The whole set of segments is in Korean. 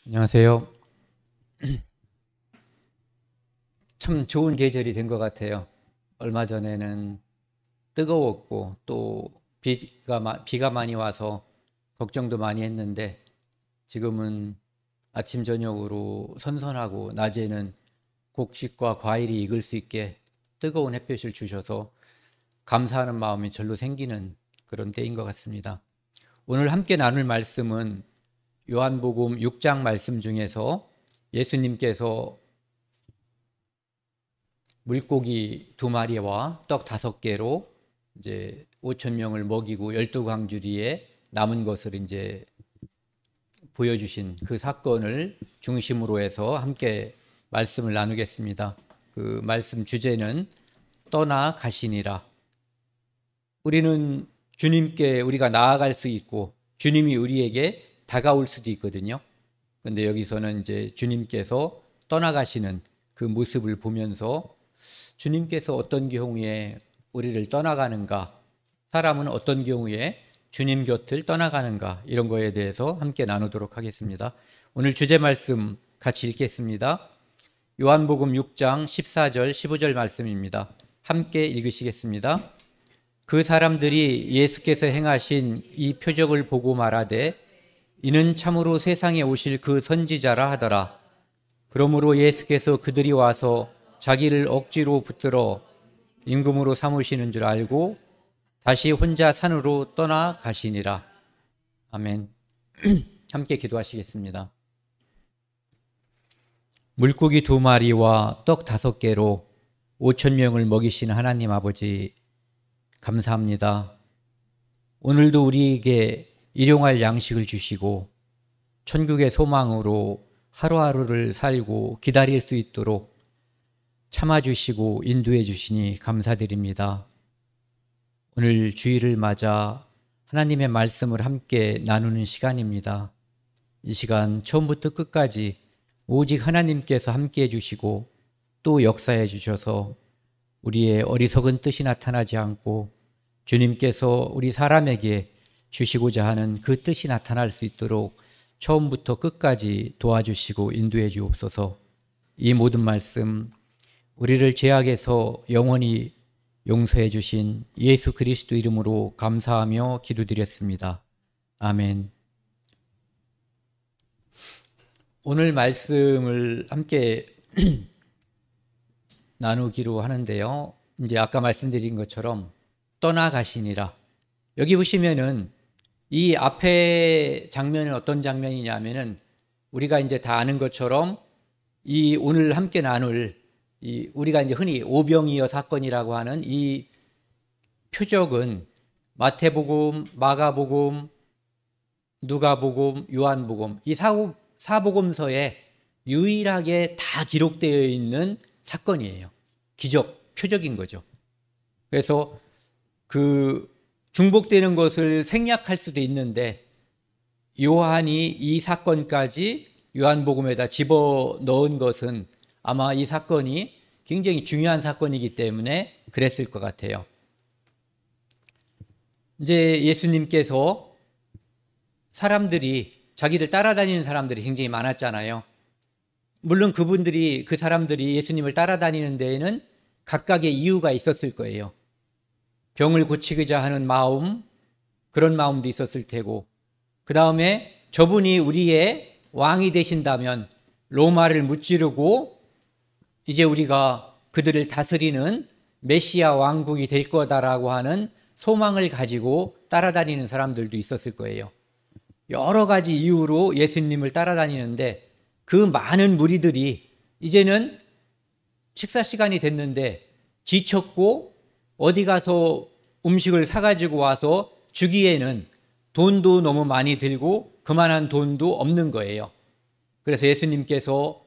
안녕하세요. 참 좋은 계절이 된 것 같아요. 얼마 전에는 뜨거웠고 또 비가 많이 와서 걱정도 많이 했는데 지금은 아침 저녁으로 선선하고 낮에는 곡식과 과일이 익을 수 있게 뜨거운 햇볕을 주셔서 감사하는 마음이 절로 생기는 그런 때인 것 같습니다. 오늘 함께 나눌 말씀은 요한복음 6장 말씀 중에서 예수님께서 물고기 2마리와 떡 5개로 이제 5천 명을 먹이고 12광주리에 남은 것을 이제 보여주신 그 사건을 중심으로 해서 함께 말씀을 나누겠습니다. 그 말씀 주제는 떠나 가시니라. 우리는 주님께 우리가 나아갈 수 있고 주님이 우리에게 다가올 수도 있거든요. 근데 여기서는 이제 주님께서 떠나가시는 그 모습을 보면서 주님께서 어떤 경우에 우리를 떠나가는가, 사람은 어떤 경우에 주님 곁을 떠나가는가, 이런 거에 대해서 함께 나누도록 하겠습니다. 오늘 주제 말씀 같이 읽겠습니다. 요한복음 6장 14절 15절 말씀입니다. 함께 읽으시겠습니다. 그 사람들이 예수께서 행하신 이 표적을 보고 말하되 이는 참으로 세상에 오실 그 선지자라 하더라. 그러므로 예수께서 그들이 와서 자기를 억지로 붙들어 임금으로 삼으시는 줄 알고 다시 혼자 산으로 떠나 가시니라. 아멘. 함께 기도하시겠습니다. 물고기 2마리와 떡 5개로 5천 명을 먹이신 하나님 아버지, 감사합니다. 오늘도 우리에게 일용할 양식을 주시고 천국의 소망으로 하루하루를 살고 기다릴 수 있도록 참아주시고 인도해 주시니 감사드립니다. 오늘 주일을 맞아 하나님의 말씀을 함께 나누는 시간입니다. 이 시간 처음부터 끝까지 오직 하나님께서 함께 해주시고 또 역사해 주셔서 우리의 어리석은 뜻이 나타나지 않고 주님께서 우리 사람에게 주시고자 하는 그 뜻이 나타날 수 있도록 처음부터 끝까지 도와주시고 인도해 주옵소서. 이 모든 말씀 우리를 죄악에서 영원히 용서해 주신 예수 그리스도 이름으로 감사하며 기도드렸습니다. 아멘. 오늘 말씀을 함께 나누기로 하는데요. 이제 아까 말씀드린 것처럼 떠나가시니라. 여기 보시면은 이 앞에 장면은 어떤 장면이냐면은 우리가 이제 다 아는 것처럼 이 오늘 함께 나눌 우리가 이제 흔히 오병이어 사건이라고 하는 이 표적은 마태복음, 마가복음, 누가복음, 요한복음 이 사복음서에 유일하게 다 기록되어 있는 사건이에요. 기적, 표적인 거죠. 그래서 그 중복되는 것을 생략할 수도 있는데 요한이 이 사건까지 요한복음에다 집어넣은 것은 아마 이 사건이 굉장히 중요한 사건이기 때문에 그랬을 것 같아요. 이제 예수님께서 자기를 따라다니는 사람들이 굉장히 많았잖아요. 물론 그 사람들이 예수님을 따라다니는 데에는 각각의 이유가 있었을 거예요. 병을 고치고자 하는 마음, 그런 마음도 있었을 테고, 그 다음에 저분이 우리의 왕이 되신다면 로마를 무찌르고 이제 우리가 그들을 다스리는 메시아 왕국이 될 거다라고 하는 소망을 가지고 따라다니는 사람들도 있었을 거예요. 여러 가지 이유로 예수님을 따라다니는데 그 많은 무리들이 이제는 식사 시간이 됐는데 지쳤고 어디 가서 음식을 사가지고 와서 주기에는 돈도 너무 많이 들고 그만한 돈도 없는 거예요. 그래서 예수님께서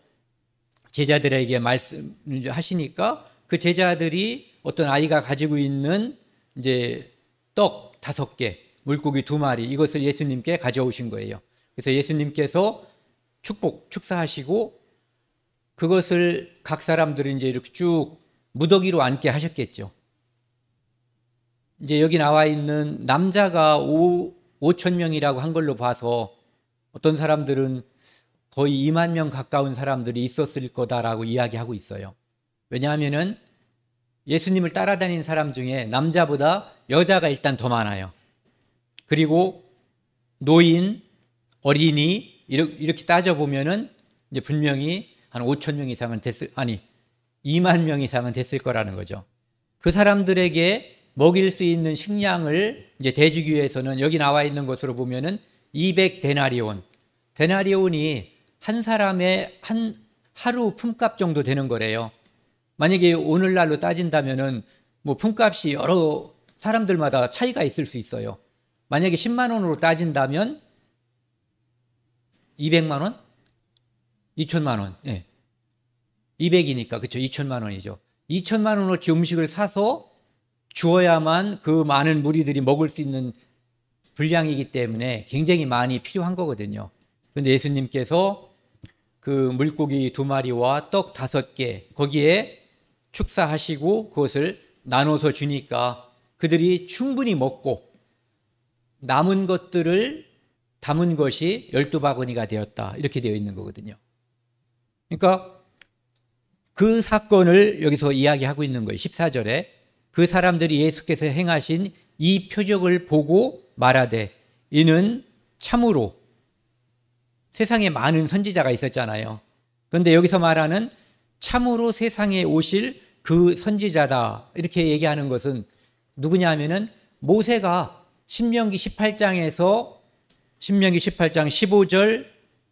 제자들에게 말씀하시니까 그 제자들이 어떤 아이가 가지고 있는 이제 떡 5개, 물고기 2마리 이것을 예수님께 가져오신 거예요. 그래서 예수님께서 축사하시고 그것을 각 사람들은 이제 이렇게 쭉 무더기로 앉게 하셨겠죠. 이제 여기 나와 있는 남자가 5천 명이라고 한 걸로 봐서 어떤 사람들은 거의 2만 명 가까운 사람들이 있었을 거다라고 이야기하고 있어요. 왜냐하면은 예수님을 따라다니는 사람 중에 남자보다 여자가 일단 더 많아요. 그리고 노인, 어린이 이렇게 따져보면은 이제 분명히 한 5천 명 이상은 2만 명 이상은 됐을 거라는 거죠. 그 사람들에게 먹일 수 있는 식량을 이제 대주기 위해서는 여기 나와 있는 것으로 보면은 200데나리온. 데나리온이 한 사람의 한 하루 품값 정도 되는 거래요. 만약에 오늘날로 따진다면은 뭐 품값이 여러 사람들마다 차이가 있을 수 있어요. 만약에 10만 원으로 따진다면 200만 원? 2천만 원. 예. 200이니까 그렇죠. 2천만 원이죠. 2천만 원어치 음식을 사서 주어야만 그 많은 무리들이 먹을 수 있는 분량이기 때문에 굉장히 많이 필요한 거거든요. 그런데 예수님께서 그 물고기 2마리와 떡 5개 거기에 축사하시고 그것을 나눠서 주니까 그들이 충분히 먹고 남은 것들을 담은 것이 12바구니가 되었다. 이렇게 되어 있는 거거든요. 그러니까 그 사건을 여기서 이야기하고 있는 거예요. 14절에 그 사람들이 예수께서 행하신 이 표적을 보고 말하되 이는 참으로 세상에 많은 선지자가 있었잖아요. 그런데 여기서 말하는 참으로 세상에 오실 그 선지자다 이렇게 얘기하는 것은 누구냐 하면은 모세가 신명기 18장 15절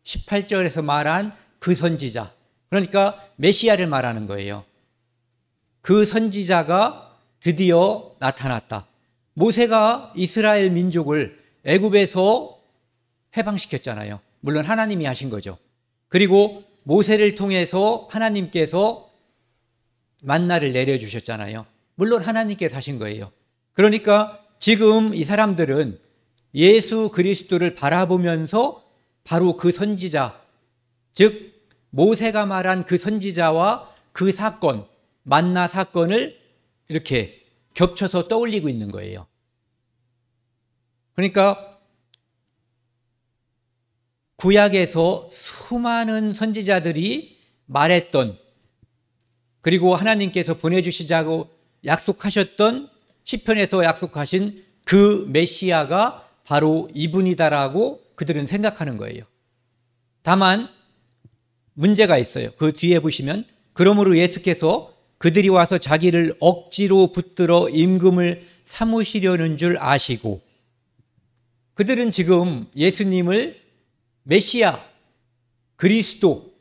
18절에서 말한 그 선지자, 그러니까 메시아를 말하는 거예요. 그 선지자가 드디어 나타났다. 모세가 이스라엘 민족을 애굽에서 해방시켰잖아요. 물론 하나님이 하신 거죠. 그리고 모세를 통해서 하나님께서 만나를 내려주셨잖아요. 물론 하나님께서 하신 거예요. 그러니까 지금 이 사람들은 예수 그리스도를 바라보면서 바로 그 선지자, 즉 모세가 말한 그 선지자와 그 사건, 만나 사건을 이렇게 겹쳐서 떠올리고 있는 거예요. 그러니까 구약에서 수많은 선지자들이 말했던, 그리고 하나님께서 보내주시자고 약속하셨던, 시편에서 약속하신 그 메시아가 바로 이분이다라고 그들은 생각하는 거예요. 다만 문제가 있어요. 그 뒤에 보시면 그러므로 예수께서 그들이 와서 자기를 억지로 붙들어 임금을 삼으시려는 줄 아시고, 그들은 지금 예수님을 메시아, 그리스도,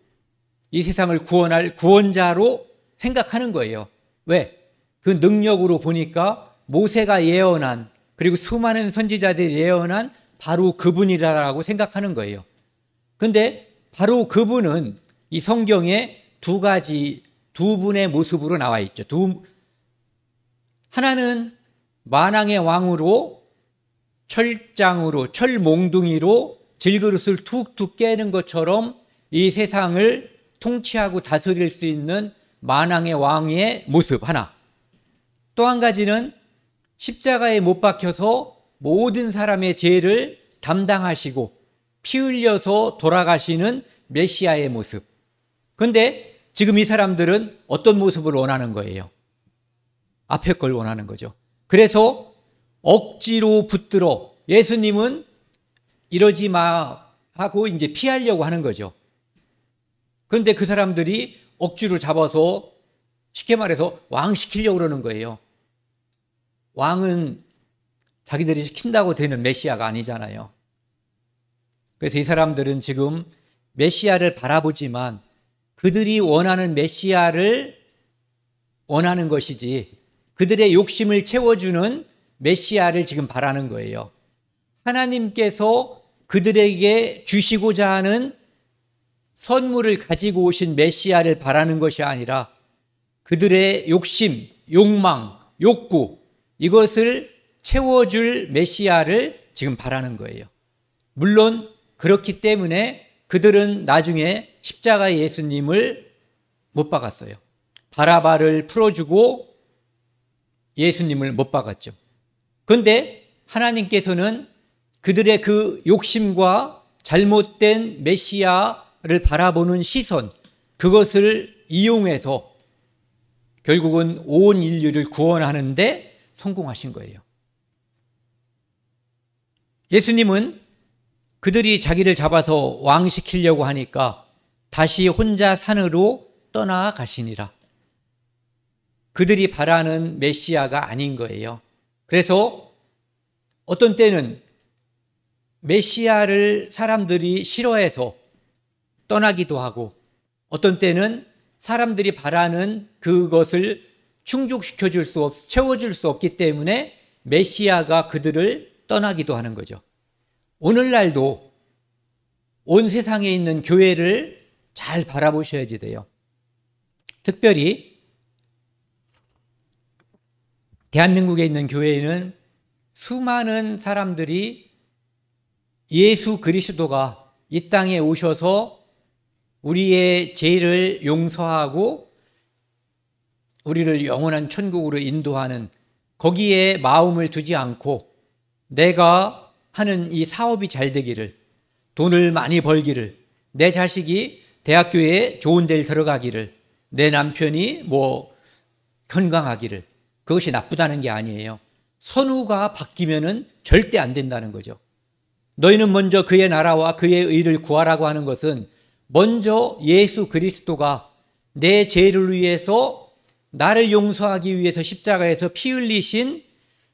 이 세상을 구원할 구원자로 생각하는 거예요. 왜? 그 능력으로 보니까 모세가 예언한, 그리고 수많은 선지자들이 예언한 바로 그분이라고 생각하는 거예요. 그런데 바로 그분은 이 성경에 두 분의 모습으로 나와 있죠. 하나는 만왕의 왕으로 철몽둥이로 질그릇을 툭툭 깨는 것처럼 이 세상을 통치하고 다스릴 수 있는 만왕의 왕의 모습 하나. 또 한 가지는 십자가에 못 박혀서 모든 사람의 죄를 담당하시고 피 흘려서 돌아가시는 메시아의 모습. 그런데 지금 이 사람들은 어떤 모습을 원하는 거예요? 앞에 걸 원하는 거죠. 그래서 억지로 붙들어, 예수님은 이러지 마 하고 이제 피하려고 하는 거죠. 그런데 그 사람들이 억지로 잡아서 쉽게 말해서 왕 시키려고 그러는 거예요. 왕은 자기들이 시킨다고 되는 메시아가 아니잖아요. 그래서 이 사람들은 지금 메시아를 바라보지만 그들이 원하는 메시아를 원하는 것이지 그들의 욕심을 채워주는 메시아를 지금 바라는 거예요. 하나님께서 그들에게 주시고자 하는 선물을 가지고 오신 메시아를 바라는 것이 아니라 그들의 욕심, 욕망, 욕구, 이것을 채워줄 메시아를 지금 바라는 거예요. 물론 그렇기 때문에 그들은 나중에 십자가의 예수님을 못 박았어요. 바라바를 풀어주고 예수님을 못 박았죠. 그런데 하나님께서는 그들의 그 욕심과 잘못된 메시아 메시아를 바라보는 시선, 그것을 이용해서 결국은 온 인류를 구원하는데 성공하신 거예요. 예수님은 그들이 자기를 잡아서 왕시키려고 하니까 다시 혼자 산으로 떠나가시니라. 그들이 바라는 메시아가 아닌 거예요. 그래서 어떤 때는 메시아를 사람들이 싫어해서 떠나기도 하고, 어떤 때는 사람들이 바라는 그것을 충족시켜줄 수 채워줄 수 없기 때문에 메시아가 그들을 떠나기도 하는 거죠. 오늘날도 온 세상에 있는 교회를 잘 바라보셔야지 돼요. 특별히 대한민국에 있는 교회에는 수많은 사람들이 예수 그리스도가 이 땅에 오셔서 우리의 죄를 용서하고 우리를 영원한 천국으로 인도하는, 거기에 마음을 두지 않고 내가 하는 이 사업이 잘 되기를, 돈을 많이 벌기를, 내 자식이 대학교에 좋은 데를 들어가기를, 내 남편이 건강하기를, 그것이 나쁘다는 게 아니에요. 선우가 바뀌면은 절대 안 된다는 거죠. 너희는 먼저 그의 나라와 그의 의를 구하라고 하는 것은 먼저 예수 그리스도가 내 죄를 위해서 나를 용서하기 위해서 십자가에서 피 흘리신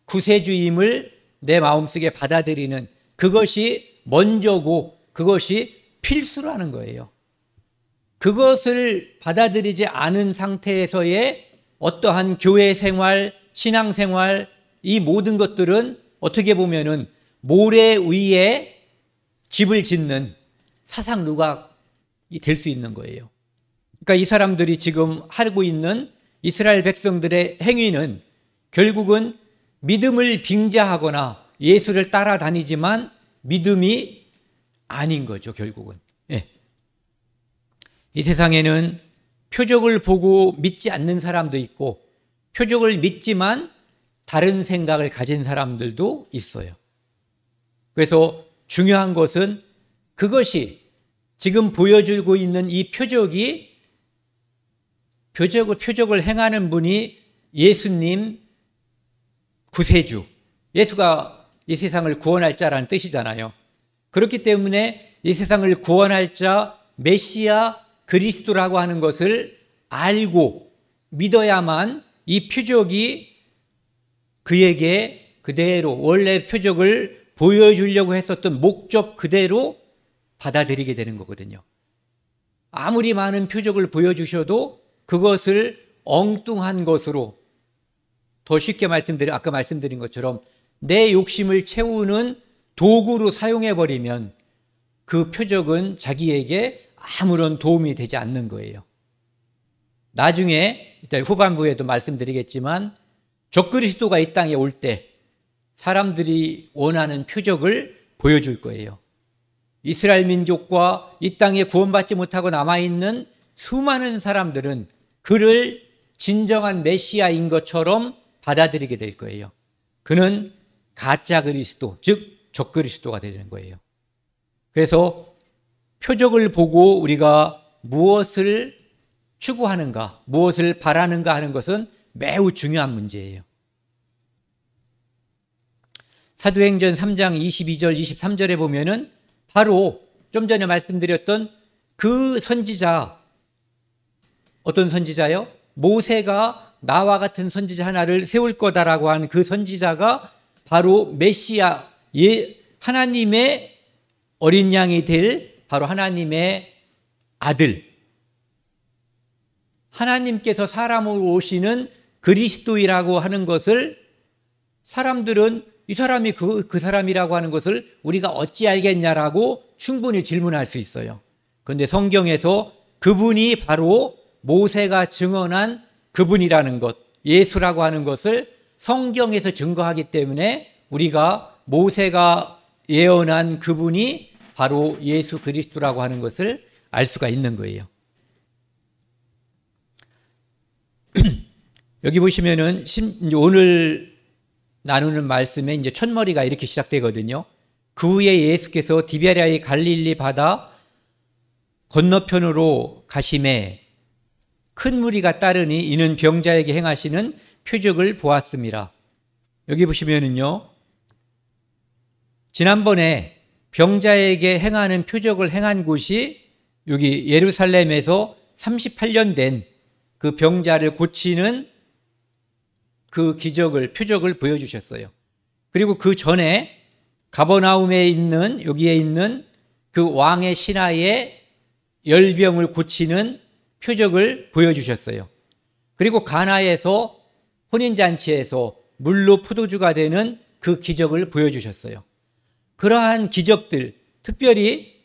구세주임을 내 마음속에 받아들이는, 그것이 먼저고 그것이 필수라는 거예요. 그것을 받아들이지 않은 상태에서의 어떠한 교회 생활, 신앙 생활, 이 모든 것들은 어떻게 보면은 모래 위에 집을 짓는 사상 누각이 될 수 있는 거예요. 그러니까 이 사람들이 지금 하고 있는 이스라엘 백성들의 행위는 결국은 믿음을 빙자하거나 예수를 따라다니지만 믿음이 아닌 거죠, 결국은. 예. 이 세상에는 표적을 보고 믿지 않는 사람도 있고, 표적을 믿지만 다른 생각을 가진 사람들도 있어요. 그래서 중요한 것은 그것이 지금 보여주고 있는 이 표적이 표적을 행하는 분이 예수님 구세주, 예수가 이 세상을 구원할 자라는 뜻이잖아요. 그렇기 때문에 이 세상을 구원할 자 메시아 그리스도라고 하는 것을 알고 믿어야만 이 표적이 그에게 그대로 원래 표적을 보여주려고 했었던 목적 그대로 받아들이게 되는 거거든요. 아무리 많은 표적을 보여주셔도 그것을 엉뚱한 것으로, 더 쉽게 아까 말씀드린 것처럼 내 욕심을 채우는 도구로 사용해버리면 그 표적은 자기에게 아무런 도움이 되지 않는 거예요. 나중에 이따 후반부에도 말씀드리겠지만 적그리스도가 이 땅에 올 때 사람들이 원하는 표적을 보여줄 거예요. 이스라엘 민족과 이 땅에 구원받지 못하고 남아있는 수많은 사람들은 그를 진정한 메시아인 것처럼 받아들이게 될 거예요. 그는 가짜 그리스도, 즉 적그리스도가 되는 거예요. 그래서 표적을 보고 우리가 무엇을 추구하는가, 무엇을 바라는가 하는 것은 매우 중요한 문제예요. 사도행전 3장 22절 23절에 보면은 바로 좀 전에 말씀드렸던 그 선지자, 어떤 선지자요? 모세가 나와 같은 선지자 하나를 세울 거다라고 하는 그 선지자가 바로 메시아, 하나님의 어린 양이 될 바로 하나님의 아들, 하나님께서 사람으로 오시는 그리스도이라고 하는 것을 사람들은 이 사람이 그 사람이라고 하는 것을 우리가 어찌 알겠냐라고 충분히 질문할 수 있어요. 그런데 성경에서 그분이 바로 모세가 증언한 그분이라는 것, 예수라고 하는 것을 성경에서 증거하기 때문에 우리가 모세가 예언한 그분이 바로 예수 그리스도라고 하는 것을 알 수가 있는 거예요. 여기 보시면은 오늘 나누는 말씀에 이제 첫머리가 이렇게 시작되거든요. 그 후에 예수께서 디베랴의 갈릴리 바다 건너편으로 가심에 큰 무리가 따르니 이는 병자에게 행하시는 표적을 보았습니다. 여기 보시면은요, 지난번에 병자에게 행하는 표적을 행한 곳이 여기 예루살렘에서 38년 된 그 병자를 고치는 그 기적을, 표적을 보여주셨어요. 그리고 그 전에 가버나움에 있는, 여기에 있는 그 왕의 신하의 열병을 고치는 표적을 보여주셨어요. 그리고 가나에서 혼인잔치에서 물로 포도주가 되는 그 기적을 보여주셨어요. 그러한 기적들, 특별히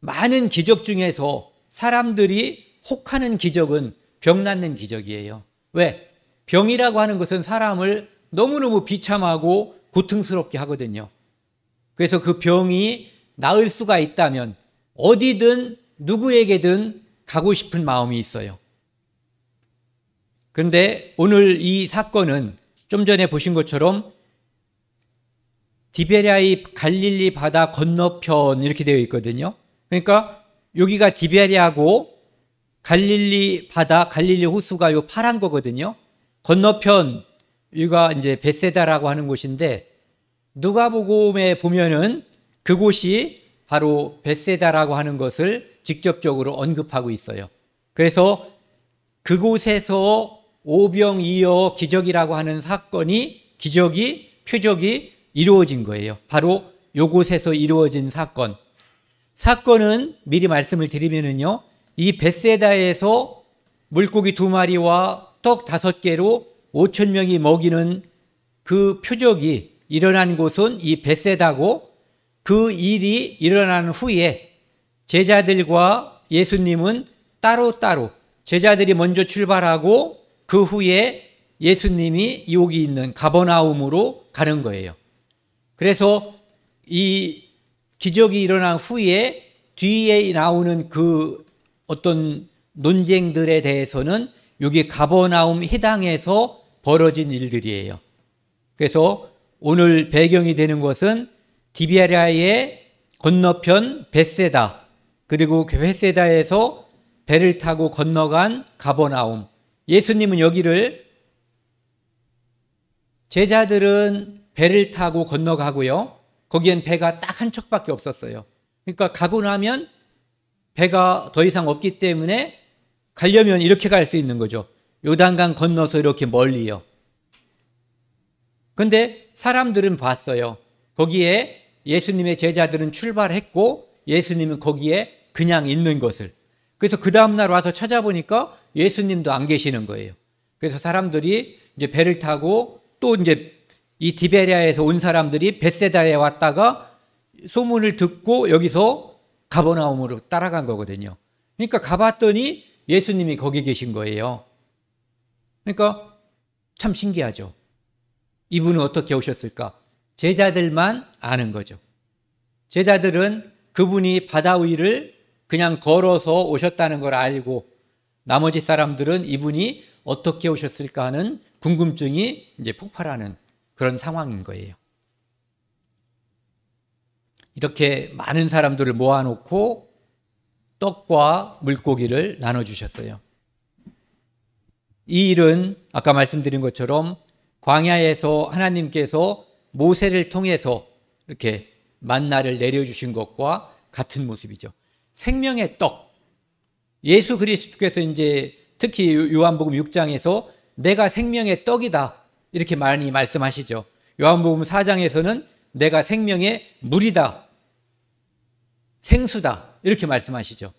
많은 기적 중에서 사람들이 혹하는 기적은 병 낫는 기적이에요. 왜? 병이라고 하는 것은 사람을 너무너무 비참하고 고통스럽게 하거든요. 그래서 그 병이 나을 수가 있다면 어디든 누구에게든 가고 싶은 마음이 있어요. 그런데 오늘 이 사건은 좀 전에 보신 것처럼 디베랴의 갈릴리 바다 건너편 이렇게 되어 있거든요. 그러니까 여기가 디베랴고 갈릴리 바다, 갈릴리 호수가 요 파란 거거든요. 건너편 여기가 이제 벳세다라고 하는 곳인데 누가복음에 보면은 그곳이 바로 벳세다라고 하는 것을 직접적으로 언급하고 있어요. 그래서 그곳에서 오병이어 기적이라고 하는 사건이, 기적이, 표적이 이루어진 거예요. 바로 요곳에서 이루어진 사건. 사건은 미리 말씀을 드리면은요, 이 벳세다에서 물고기 2마리와 떡 5개로 5,000명이 먹이는 그 표적이 일어난 곳은 이 벳세다고, 그 일이 일어난 후에 제자들과 예수님은 따로따로, 제자들이 먼저 출발하고 그 후에 예수님이 여기 있는 가버나움으로 가는 거예요. 그래서 이 기적이 일어난 후에 뒤에 나오는 그 어떤 논쟁들에 대해서는 여기 가버나움 해당에서 벌어진 일들이에요. 그래서 오늘 배경이 되는 것은 디베랴의 건너편 벳세다, 그리고 벳세다에서 배를 타고 건너간 가버나움. 예수님은 여기를, 제자들은 배를 타고 건너가고요, 거기엔 배가 딱 한 척밖에 없었어요. 그러니까 가고 나면 배가 더 이상 없기 때문에 가려면 이렇게 갈 수 있는 거죠. 요단강 건너서 이렇게 멀리요. 근데 사람들은 봤어요. 거기에 예수님의 제자들은 출발했고 예수님은 거기에 그냥 있는 것을. 그래서 그 다음날 와서 찾아보니까 예수님도 안 계시는 거예요. 그래서 사람들이 이제 배를 타고 또 이제 이 디베랴에서 온 사람들이 벳세다에 왔다가 소문을 듣고 여기서 가버나움으로 따라간 거거든요. 그러니까 가봤더니 예수님이 거기 계신 거예요. 그러니까 참 신기하죠. 이분은 어떻게 오셨을까? 제자들만 아는 거죠. 제자들은 그분이 바다 위를 그냥 걸어서 오셨다는 걸 알고, 나머지 사람들은 이분이 어떻게 오셨을까 하는 궁금증이 이제 폭발하는 그런 상황인 거예요. 이렇게 많은 사람들을 모아놓고 떡과 물고기를 나눠주셨어요. 이 일은 아까 말씀드린 것처럼 광야에서 하나님께서 모세를 통해서 이렇게 만나를 내려주신 것과 같은 모습이죠. 생명의 떡. 예수 그리스도께서 이제 특히 요한복음 6장에서 내가 생명의 떡이다 이렇게 많이 말씀하시죠. 요한복음 4장에서는 내가 생명의 물이다, 생수다 이렇게 말씀하시죠.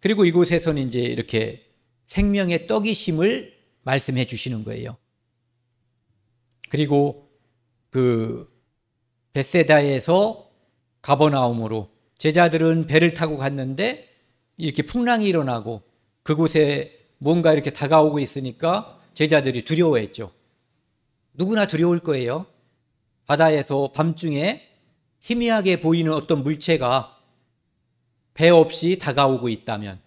그리고 이곳에서는 이제 이렇게 생명의 떡이심을 말씀해 주시는 거예요. 그리고 그 벳세다에서 가버나움으로 제자들은 배를 타고 갔는데 이렇게 풍랑이 일어나고 그곳에 뭔가 이렇게 다가오고 있으니까 제자들이 두려워했죠. 누구나 두려울 거예요. 바다에서 밤중에 희미하게 보이는 어떤 물체가 배 없이 다가오고 있다면.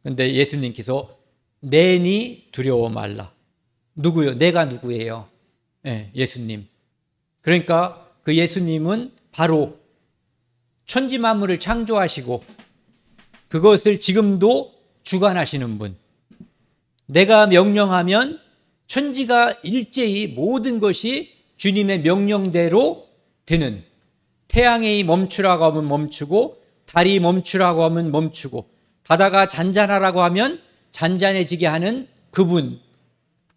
그런데 예수님께서 내니 두려워 말라. 누구요? 내가 누구예요? 네, 예수님. 그러니까 그 예수님은 바로 천지 만물을 창조하시고 그것을 지금도 주관하시는 분. 내가 명령하면 천지가 일제히 모든 것이 주님의 명령대로 되는, 태양이 멈추라고 하면 멈추고 달이 멈추라고 하면 멈추고 바다가 잔잔하라고 하면 잔잔해지게 하는 그분,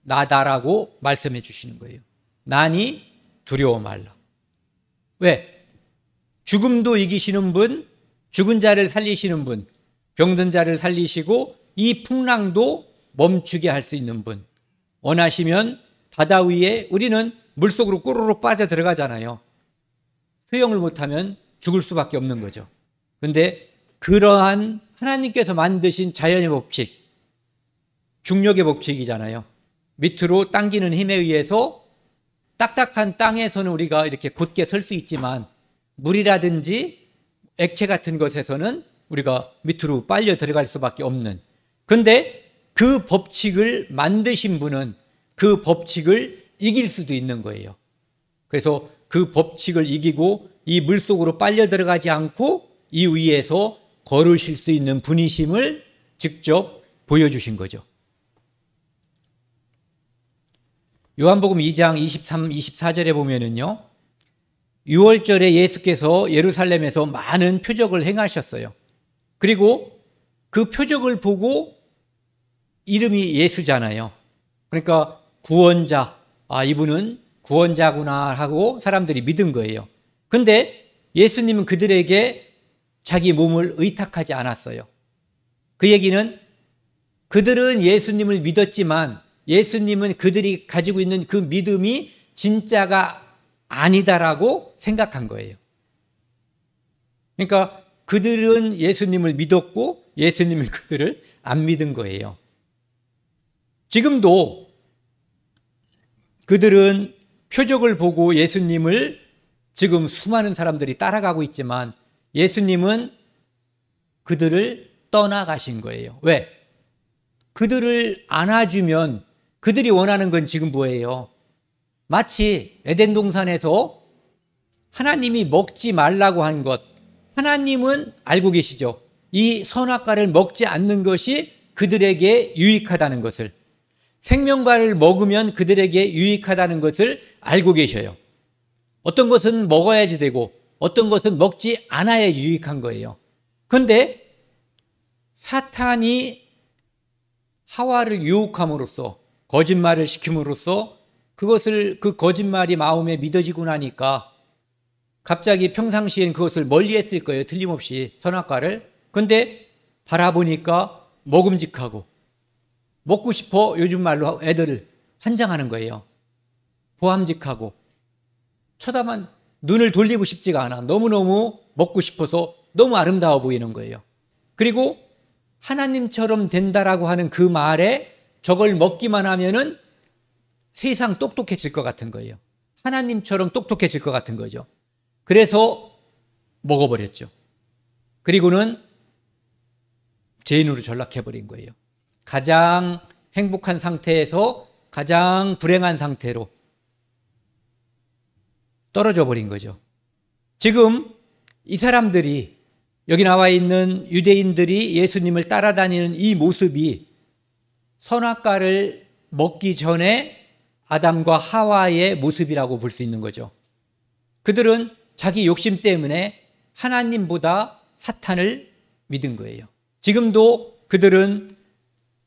나다라고 말씀해 주시는 거예요. 나니 두려워 말라. 왜? 죽음도 이기시는 분, 죽은 자를 살리시는 분, 병든 자를 살리시고 이 풍랑도 멈추게 할 수 있는 분. 원하시면 바다 위에, 우리는 물속으로 꼬르륵 빠져 들어가잖아요. 수영을 못하면 죽을 수밖에 없는 거죠. 그런데 그러한 하나님께서 만드신 자연의 법칙, 중력의 법칙이잖아요. 밑으로 당기는 힘에 의해서 딱딱한 땅에서는 우리가 이렇게 곧게 설 수 있지만 물이라든지 액체 같은 것에서는 우리가 밑으로 빨려 들어갈 수밖에 없는, 그런데 그 법칙을 만드신 분은 그 법칙을 이길 수도 있는 거예요. 그래서 그 법칙을 이기고 이 물속으로 빨려 들어가지 않고 이 위에서 걸으실 수 있는 분이심을 직접 보여주신 거죠. 요한복음 2장 23, 24절에 보면은요, 6월절에 예수께서 예루살렘에서 많은 표적을 행하셨어요. 그리고 그 표적을 보고 이름이 예수잖아요. 그러니까 구원자, 이분은 구원자구나 하고 사람들이 믿은 거예요. 그런데 예수님은 그들에게 자기 몸을 의탁하지 않았어요. 그 얘기는 그들은 예수님을 믿었지만 예수님은 그들이 가지고 있는 그 믿음이 진짜가 아니다라고 생각한 거예요. 그러니까 그들은 예수님을 믿었고 예수님은 그들을 안 믿은 거예요. 지금도 그들은 표적을 보고 예수님을 지금 수많은 사람들이 따라가고 있지만 예수님은 그들을 떠나가신 거예요. 왜? 그들을 안아주면 그들이 원하는 건 지금 뭐예요? 마치 에덴 동산에서 하나님이 먹지 말라고 한 것, 하나님은 알고 계시죠. 이 선악과를 먹지 않는 것이 그들에게 유익하다는 것을, 생명과를 먹으면 그들에게 유익하다는 것을 알고 계셔요. 어떤 것은 먹어야지 되고 어떤 것은 먹지 않아야 유익한 거예요. 그런데 사탄이 하와를 유혹함으로써, 거짓말을 시킴으로써 그것을, 그 거짓말이 마음에 믿어지고 나니까 갑자기 평상시엔 그것을 멀리 했을 거예요. 틀림없이 선악과를. 그런데 바라보니까 먹음직하고 먹고 싶어, 요즘 말로 애들을 환장하는 거예요. 보암직하고 쳐다만 눈을 돌리고 싶지가 않아. 너무너무 먹고 싶어서 너무 아름다워 보이는 거예요. 그리고 하나님처럼 된다라고 하는 그 말에 저걸 먹기만 하면은 세상 똑똑해질 것 같은 거예요. 하나님처럼 똑똑해질 것 같은 거죠. 그래서 먹어버렸죠. 그리고는 죄인으로 전락해버린 거예요. 가장 행복한 상태에서 가장 불행한 상태로 떨어져 버린 거죠. 지금 이 사람들이, 여기 나와 있는 유대인들이 예수님을 따라다니는 이 모습이 선악과를 먹기 전에 아담과 하와의 모습이라고 볼 수 있는 거죠. 그들은 자기 욕심 때문에 하나님보다 사탄을 믿은 거예요. 지금도 그들은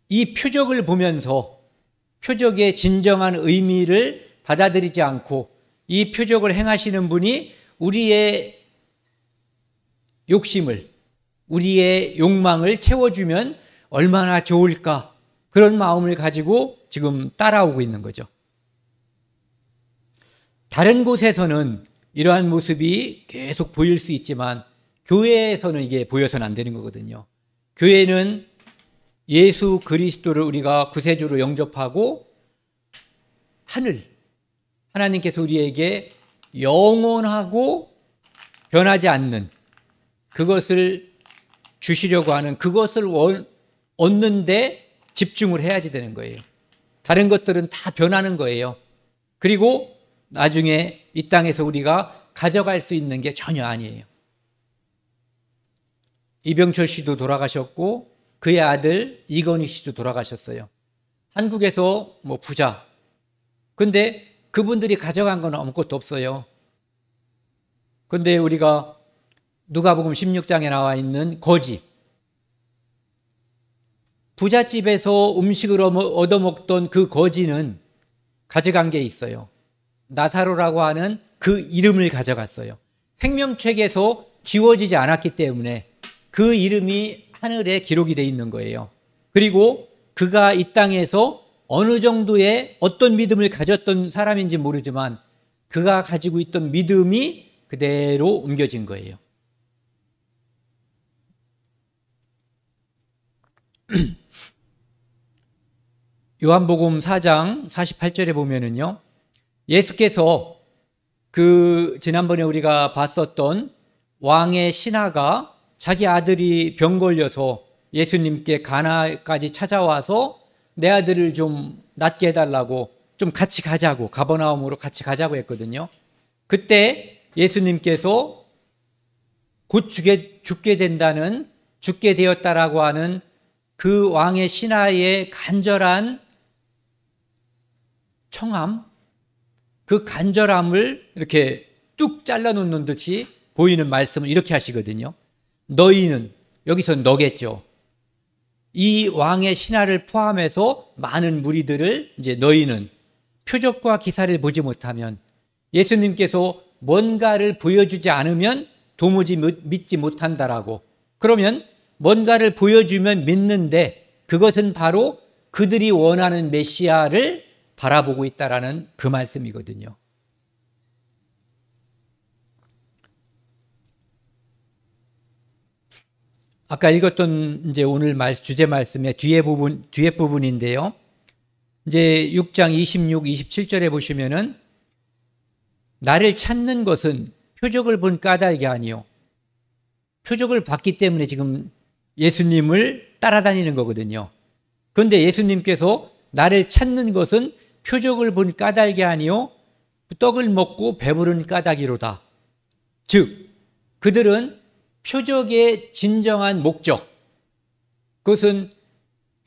이 표적을 보면서 표적의 진정한 의미를 받아들이지 않고 이 표적을 행하시는 분이 우리의 욕심을, 우리의 욕망을 채워주면 얼마나 좋을까, 그런 마음을 가지고 지금 따라오고 있는 거죠. 다른 곳에서는 이러한 모습이 계속 보일 수 있지만 교회에서는 이게 보여서는 안 되는 거거든요. 교회는 예수 그리스도를 우리가 구세주로 영접하고 하나님께서 우리에게 영원하고 변하지 않는 그것을 주시려고 하는, 그것을 얻는데 집중을 해야지 되는 거예요. 다른 것들은 다 변하는 거예요. 그리고 나중에 이 땅에서 우리가 가져갈 수 있는 게 전혀 아니에요. 이병철 씨도 돌아가셨고 그의 아들 이건희 씨도 돌아가셨어요. 한국에서 뭐 부자. 근데 그분들이 가져간 건 아무것도 없어요. 근데 우리가 누가복음 16장에 나와 있는 거지. 부잣집에서 음식을 얻어먹던 그 거지는 가져간 게 있어요. 나사로라고 하는 그 이름을 가져갔어요. 생명책에서 지워지지 않았기 때문에 그 이름이 하늘에 기록이 돼 있는 거예요. 그리고 그가 이 땅에서 어느 정도의 어떤 믿음을 가졌던 사람인지 모르지만 그가 가지고 있던 믿음이 그대로 옮겨진 거예요. 요한복음 4장 48절에 보면은요, 예수께서 그 지난번에 우리가 봤었던 왕의 신하가 자기 아들이 병 걸려서 예수님께 가나까지 찾아와서 내 아들을 좀 낫게 해달라고 좀 같이 가자고, 가버나움으로 같이 가자고 했거든요. 그때 예수님께서 곧 죽게 된다는, 죽게 되었다라고 하는 그 왕의 신하의 간절한 청함, 그 간절함을 이렇게 뚝 잘라놓는 듯이 보이는 말씀을 이렇게 하시거든요. 너희는, 여기서 너겠죠. 이 왕의 신하를 포함해서 많은 무리들을 이제 너희는 표적과 기사를 보지 못하면, 예수님께서 뭔가를 보여주지 않으면 도무지 믿지 못한다라고. 그러면 뭔가를 보여주면 믿는데 그것은 바로 그들이 원하는 메시아를 바라보고 있다라는 그 말씀이거든요. 아까 읽었던 이제 오늘 주제 말씀의 뒤에 부분인데요. 이제 6장 26, 27절에 보시면은 나를 찾는 것은 표적을 본 까닭이 아니요. 표적을 봤기 때문에 지금 예수님을 따라다니는 거거든요. 그런데 예수님께서 나를 찾는 것은 표적을 본 까닭이 아니요 떡을 먹고 배부른 까닭이로다. 즉 그들은 표적의 진정한 목적, 그것은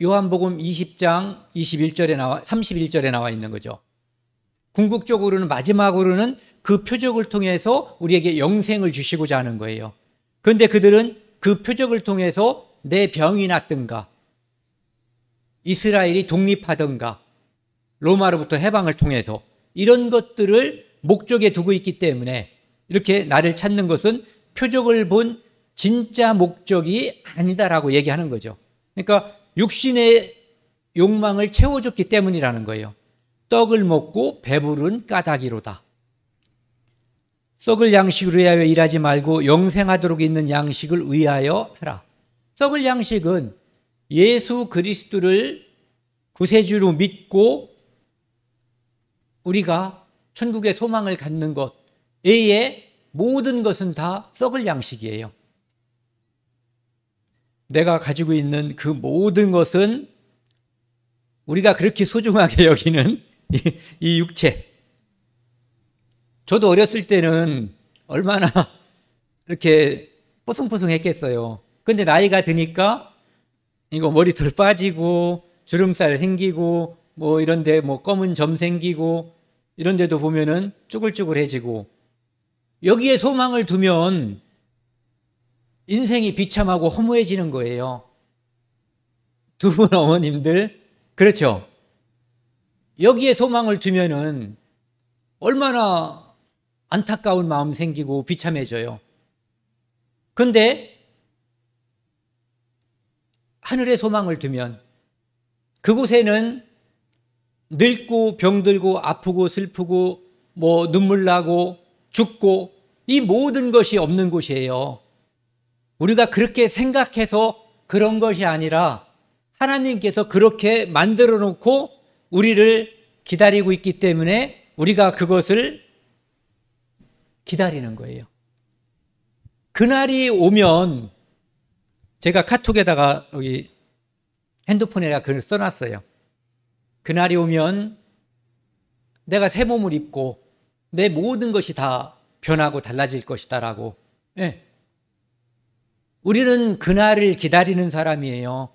요한복음 20장 31절에 나와 있는 거죠. 궁극적으로는, 마지막으로는 그 표적을 통해서 우리에게 영생을 주시고자 하는 거예요. 그런데 그들은 그 표적을 통해서 내 병이 낫든가, 이스라엘이 독립하든가, 로마로부터 해방을 통해서 이런 것들을 목적에 두고 있기 때문에 이렇게 나를 찾는 것은 표적을 본 진짜 목적이 아니다라고 얘기하는 거죠. 그러니까 육신의 욕망을 채워줬기 때문이라는 거예요. 떡을 먹고 배부른 까닭이로다. 썩을 양식을 위하여 일하지 말고 영생하도록 있는 양식을 위하여 하라. 썩을 양식은 예수 그리스도를 구세주로 믿고 우리가 천국의 소망을 갖는 것 외에 모든 것은 다 썩을 양식이에요. 내가 가지고 있는 그 모든 것은 우리가 그렇게 소중하게 여기는 이 육체. 저도 어렸을 때는 얼마나 이렇게 뽀송뽀송했겠어요. 근데 나이가 드니까 이거 머리털 빠지고 주름살 생기고 뭐 이런데 뭐 검은 점 생기고 이런 데도 보면은 쭈글쭈글해지고, 여기에 소망을 두면 인생이 비참하고 허무해지는 거예요. 두 분 어머님들, 그렇죠? 여기에 소망을 두면은 얼마나 안타까운 마음 생기고 비참해져요. 그런데 하늘에 소망을 두면 그곳에는 늙고 병들고 아프고 슬프고 뭐 눈물 나고 죽고 이 모든 것이 없는 곳이에요. 우리가 그렇게 생각해서 그런 것이 아니라 하나님께서 그렇게 만들어 놓고 우리를 기다리고 있기 때문에 우리가 그것을 기다리는 거예요. 그날이 오면, 제가 카톡에다가 여기 핸드폰에다가 글을 써놨어요. 그날이 오면 내가 새 몸을 입고 내 모든 것이 다 변하고 달라질 것이다라고. 네. 우리는 그날을 기다리는 사람이에요.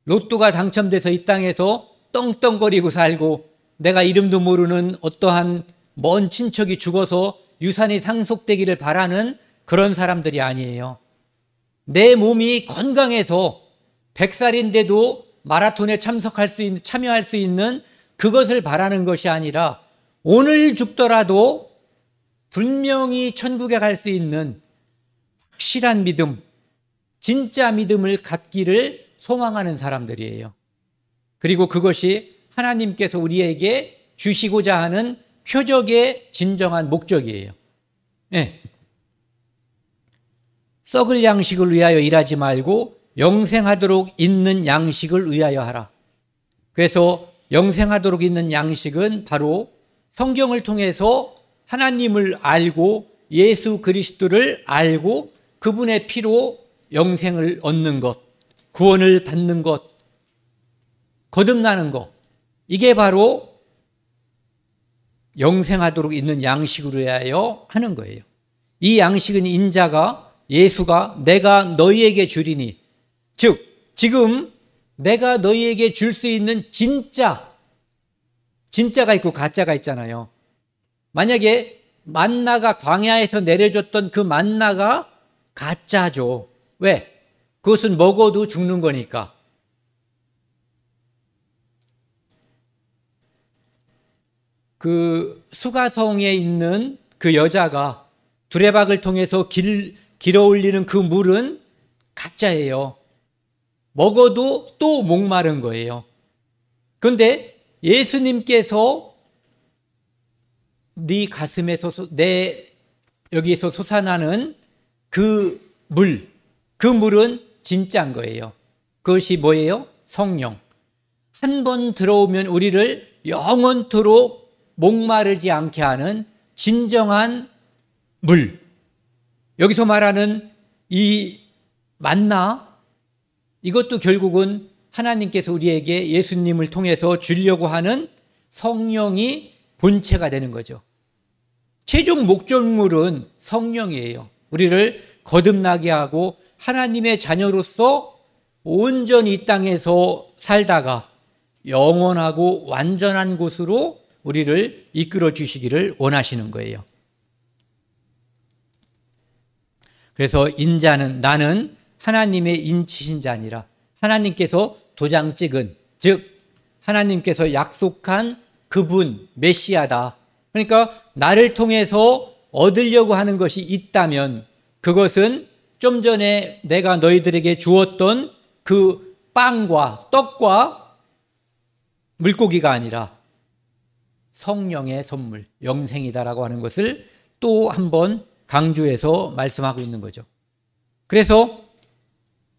로또가 당첨돼서 이 땅에서 떵떵거리고 살고 내가 이름도 모르는 어떠한 먼 친척이 죽어서 유산이 상속되기를 바라는 그런 사람들이 아니에요. 내 몸이 건강해서 100살인데도 마라톤에 참여할 수 있는 그것을 바라는 것이 아니라 오늘 죽더라도 분명히 천국에 갈 수 있는 확실한 믿음, 진짜 믿음을 갖기를 소망하는 사람들이에요. 그리고 그것이 하나님께서 우리에게 주시고자 하는 표적의 진정한 목적이에요. 네. 썩을 양식을 위하여 일하지 말고 영생하도록 있는 양식을 위하여 하라. 그래서 영생하도록 있는 양식은 바로 성경을 통해서 하나님을 알고 예수 그리스도를 알고 그분의 피로 영생을 얻는 것, 구원을 받는 것, 거듭나는 것, 이게 바로 영생하도록 있는 양식으로 위하여 하는 거예요. 이 양식은 인자가 예수가 내가 너희에게 주리니, 즉 지금 내가 너희에게 줄 수 있는 진짜가 있고 가짜가 있잖아요. 만약에 만나가 광야에서 내려줬던 그 만나가 가짜죠. 왜? 그것은 먹어도 죽는 거니까. 그 수가성에 있는 그 여자가 두레박을 통해서 길어 올리는 그 물은 가짜예요. 먹어도 또 목마른 거예요. 그런데 예수님께서 네 가슴에서 여기에서 솟아나는 그 물은 진짜인 거예요. 그것이 뭐예요? 성령. 한 번 들어오면 우리를 영원토록 목마르지 않게 하는 진정한 물. 여기서 말하는 이 만나, 이것도 결국은 하나님께서 우리에게 예수님을 통해서 주려고 하는 성령이 본체가 되는 거죠. 최종 목적물은 성령이에요. 우리를 거듭나게 하고 하나님의 자녀로서 온전히 이 땅에서 살다가 영원하고 완전한 곳으로 우리를 이끌어 주시기를 원하시는 거예요. 그래서 인자는 나는 하나님의 인치신 자니라. 하나님께서 도장 찍은, 즉 하나님께서 약속한 그분 메시아다. 그러니까 나를 통해서 얻으려고 하는 것이 있다면 그것은 좀 전에 내가 너희들에게 주었던 그 빵과 떡과 물고기가 아니라 성령의 선물, 영생이다라고 하는 것을 또 한 번 강조해서 말씀하고 있는 거죠. 그래서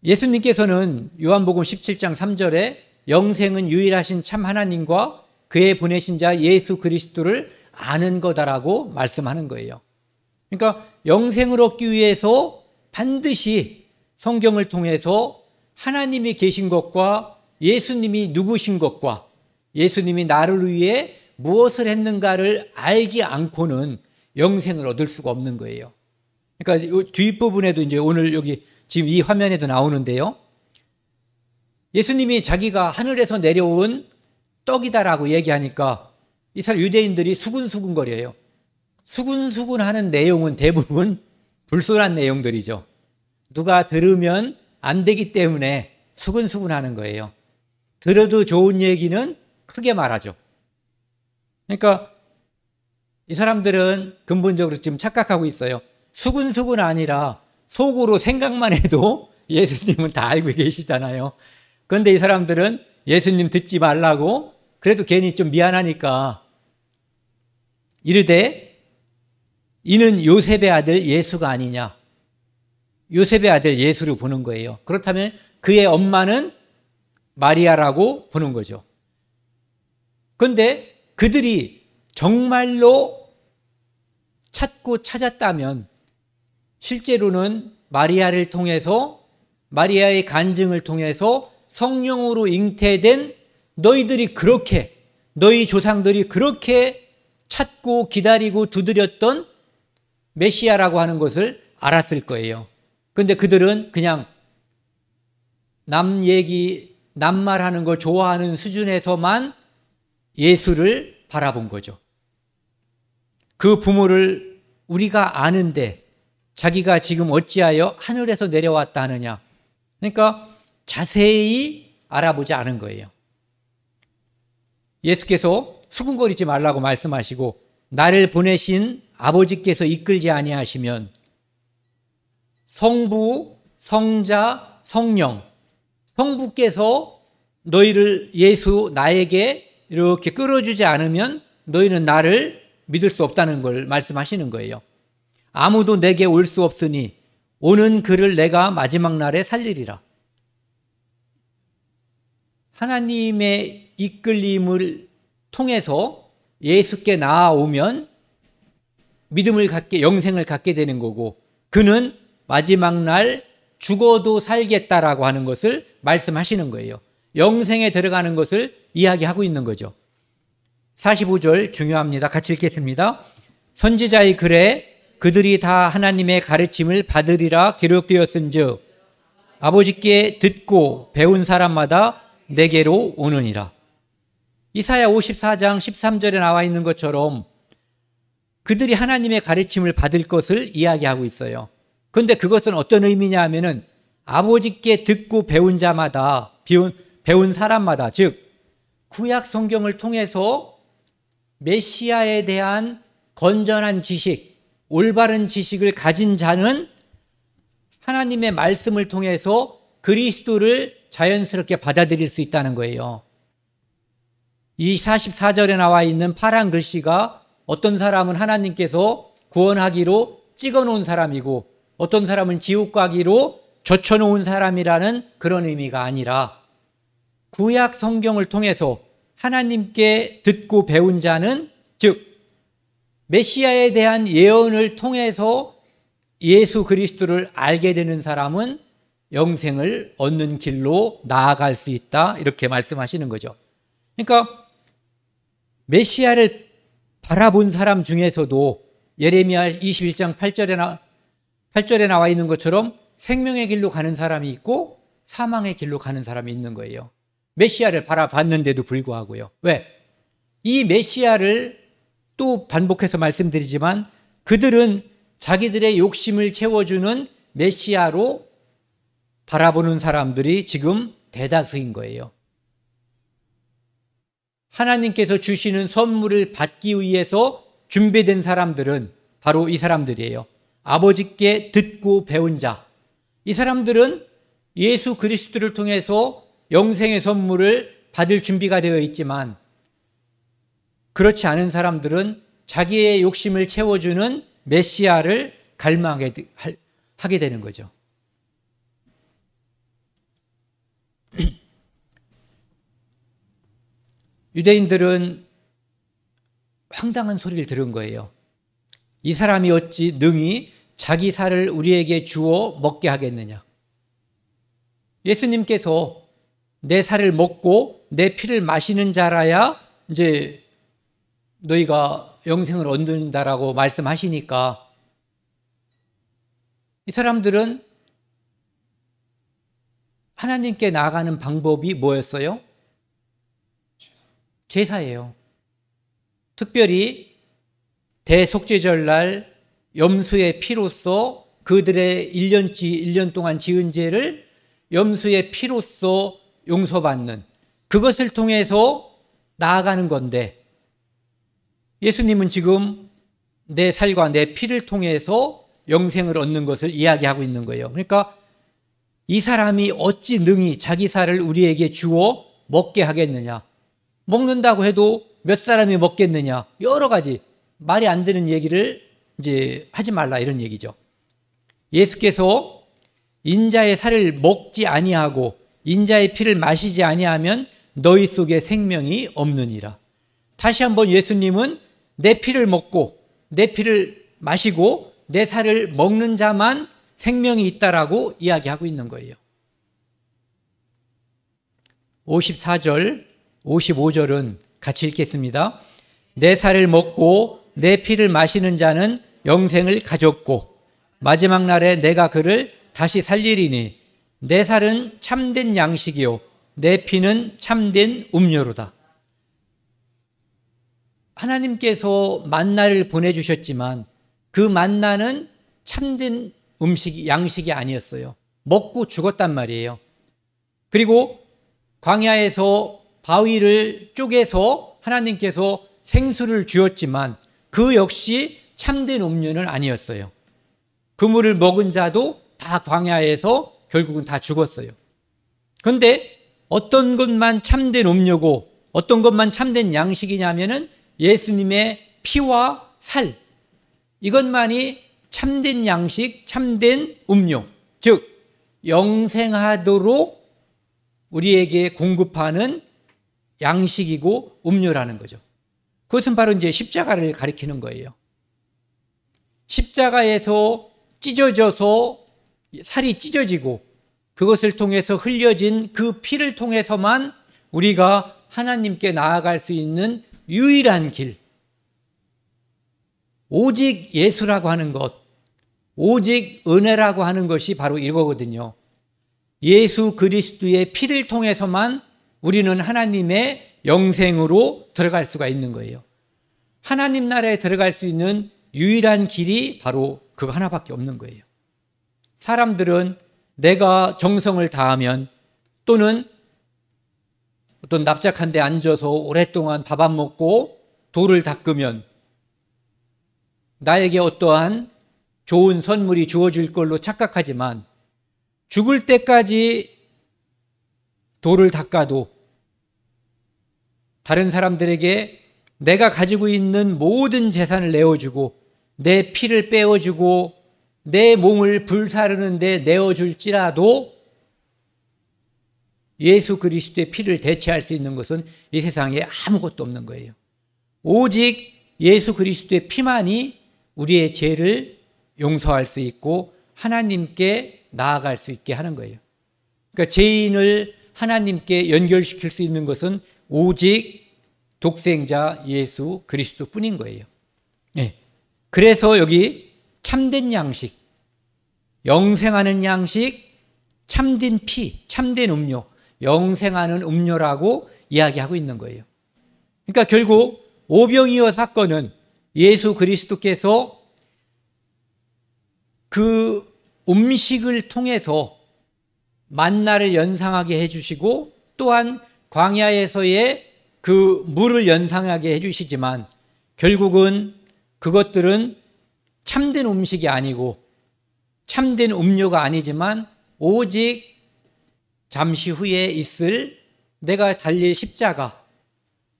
예수님께서는 요한복음 17장 3절에 영생은 유일하신 참 하나님과 그의 보내신 자 예수 그리스도를 아는 거다라고 말씀하는 거예요. 그러니까 영생을 얻기 위해서 반드시 성경을 통해서 하나님이 계신 것과 예수님이 누구신 것과 예수님이 나를 위해 무엇을 했는가를 알지 않고는 영생을 얻을 수가 없는 거예요. 그러니까 뒷부분에도 이제 오늘 여기 지금 이 화면에도 나오는데요. 예수님이 자기가 하늘에서 내려온 떡이다라고 얘기하니까 이 사람 유대인들이 수근수근거려요. 수근수근하는 내용은 대부분 불순한 내용들이죠. 누가 들으면 안 되기 때문에 수근수근하는 거예요. 들어도 좋은 얘기는 크게 말하죠. 그러니까 이 사람들은 근본적으로 지금 착각하고 있어요. 수근수근 아니라 속으로 생각만 해도 예수님은 다 알고 계시잖아요. 그런데 이 사람들은 예수님 듣지 말라고 그래도 괜히 좀 미안하니까 이르되 이는 요셉의 아들 예수가 아니냐. 요셉의 아들 예수를 보는 거예요. 그렇다면 그의 엄마는 마리아라고 보는 거죠. 그런데 그들이 정말로 찾고 찾았다면 실제로는 마리아를 통해서 마리아의 간증을 통해서 성령으로 잉태된 너희들이 그렇게 너희 조상들이 그렇게 찾고 기다리고 두드렸던 메시아라고 하는 것을 알았을 거예요. 그런데 그들은 그냥 남 얘기, 남 말하는 거 좋아하는 수준에서만 예수를 바라본 거죠. 그 부모를 우리가 아는데 자기가 지금 어찌하여 하늘에서 내려왔다 하느냐. 그러니까 자세히 알아보지 않은 거예요. 예수께서 수군거리지 말라고 말씀하시고 나를 보내신 아버지께서 이끌지 아니하시면 성부, 성자, 성령, 성부께서 너희를 예수 나에게 이렇게 끌어주지 않으면 너희는 나를 믿을 수 없다는 걸 말씀하시는 거예요. 아무도 내게 올 수 없으니 오는 그를 내가 마지막 날에 살리리라. 하나님의 이끌림을 통해서 예수께 나아오면 믿음을 갖게, 영생을 갖게 되는 거고, 그는 마지막 날 죽어도 살겠다라고 하는 것을 말씀하시는 거예요. 영생에 들어가는 것을 이야기하고 있는 거죠. 45절 중요합니다. 같이 읽겠습니다. 선지자의 글에 그들이 다 하나님의 가르침을 받으리라 기록되었은즉 아버지께 듣고 배운 사람마다 내게로 오느니라. 이사야 54장 13절에 나와 있는 것처럼 그들이 하나님의 가르침을 받을 것을 이야기하고 있어요. 그런데 그것은 어떤 의미냐 하면은 아버지께 듣고 배운 자마다, 배운 사람마다, 즉 구약 성경을 통해서 메시아에 대한 건전한 지식, 올바른 지식을 가진 자는 하나님의 말씀을 통해서 그리스도를 자연스럽게 받아들일 수 있다는 거예요. 이 44절에 나와 있는 파란 글씨가 어떤 사람은 하나님께서 구원하기로 찍어놓은 사람이고 어떤 사람은 지옥 가기로 젖혀놓은 사람이라는 그런 의미가 아니라 구약 성경을 통해서 하나님께 듣고 배운 자는, 즉 메시아에 대한 예언을 통해서 예수 그리스도를 알게 되는 사람은 영생을 얻는 길로 나아갈 수 있다, 이렇게 말씀하시는 거죠. 그러니까 메시아를 바라본 사람 중에서도 예레미야 21장 8절에 나와 있는 것처럼 생명의 길로 가는 사람이 있고 사망의 길로 가는 사람이 있는 거예요. 메시아를 바라봤는데도 불구하고요. 왜? 이 메시아를 또 반복해서 말씀드리지만 그들은 자기들의 욕심을 채워주는 메시아로 바라보는 사람들이 지금 대다수인 거예요. 하나님께서 주시는 선물을 받기 위해서 준비된 사람들은 바로 이 사람들이에요. 아버지께 듣고 배운 자. 이 사람들은 예수 그리스도를 통해서 영생의 선물을 받을 준비가 되어 있지만 그렇지 않은 사람들은 자기의 욕심을 채워주는 메시아를 갈망하게 되는 거죠. 유대인들은 황당한 소리를 들은 거예요. 이 사람이 어찌 능히 자기 살을 우리에게 주어 먹게 하겠느냐. 예수님께서 내 살을 먹고 내 피를 마시는 자라야 이제 너희가 영생을 얻는다라고 말씀하시니까 이 사람들은 하나님께 나아가는 방법이 뭐였어요? 제사예요. 특별히 대속죄절날 염소의 피로써 그들의 1년 동안 지은 죄를 염소의 피로써 용서받는, 그것을 통해서 나아가는 건데 예수님은 지금 내 살과 내 피를 통해서 영생을 얻는 것을 이야기하고 있는 거예요. 그러니까 이 사람이 어찌 능히 자기 살을 우리에게 주어 먹게 하겠느냐. 먹는다고 해도 몇 사람이 먹겠느냐. 여러 가지 말이 안 되는 얘기를 이제 하지 말라, 이런 얘기죠. 예수께서 인자의 살을 먹지 아니하고 인자의 피를 마시지 아니하면 너희 속에 생명이 없느니라. 다시 한번 예수님은 내 피를 먹고 내 피를 마시고 내 살을 먹는 자만 생명이 있다라고 이야기하고 있는 거예요. 54절, 55절은 같이 읽겠습니다. 내 살을 먹고 내 피를 마시는 자는 영생을 가졌고 마지막 날에 내가 그를 다시 살리리니 내 살은 참된 양식이요 내 피는 참된 음료로다. 하나님께서 만나를 보내주셨지만 그 만나는 참된 양식이 아니었어요. 먹고 죽었단 말이에요. 그리고 광야에서 바위를 쪼개서 하나님께서 생수를 주었지만 그 역시 참된 음료는 아니었어요. 그 물을 먹은 자도 다 광야에서 결국은 다 죽었어요. 그런데 어떤 것만 참된 음료고 어떤 것만 참된 양식이냐면은 예수님의 피와 살, 이것만이 참된 양식, 참된 음료, 즉 영생하도록 우리에게 공급하는 양식이고 음료라는 거죠. 그것은 바로 이제 십자가를 가리키는 거예요. 십자가에서 찢어져서 살이 찢어지고 그것을 통해서 흘려진 그 피를 통해서만 우리가 하나님께 나아갈 수 있는 유일한 길, 오직 예수라고 하는 것, 오직 은혜라고 하는 것이 바로 이거거든요. 예수 그리스도의 피를 통해서만 우리는 하나님의 영생으로 들어갈 수가 있는 거예요. 하나님 나라에 들어갈 수 있는 유일한 길이 바로 그거 하나밖에 없는 거예요. 사람들은 내가 정성을 다하면 또는 어떤 납작한 데 앉아서 오랫동안 밥 안 먹고 돌을 닦으면 나에게 어떠한 좋은 선물이 주어질 걸로 착각하지만 죽을 때까지 돌을 닦아도 다른 사람들에게 내가 가지고 있는 모든 재산을 내어주고 내 피를 빼어주고 내 몸을 불사르는데 내어줄지라도 예수 그리스도의 피를 대체할 수 있는 것은 이 세상에 아무것도 없는 거예요. 오직 예수 그리스도의 피만이 우리의 죄를 용서할 수 있고 하나님께 나아갈 수 있게 하는 거예요. 그러니까 죄인을 하나님께 연결시킬 수 있는 것은 오직 독생자 예수 그리스도 뿐인 거예요. 네. 그래서 여기 참된 양식, 영생하는 양식, 참된 피, 참된 음료, 영생하는 음료라고 이야기하고 있는 거예요. 그러니까 결국 오병이어 사건은 예수 그리스도께서 그 음식을 통해서 만나를 연상하게 해주시고 또한 광야에서의 그 물을 연상하게 해주시지만 결국은 그것들은 참된 음식이 아니고 참된 음료가 아니지만 오직 잠시 후에 있을 내가 달릴 십자가,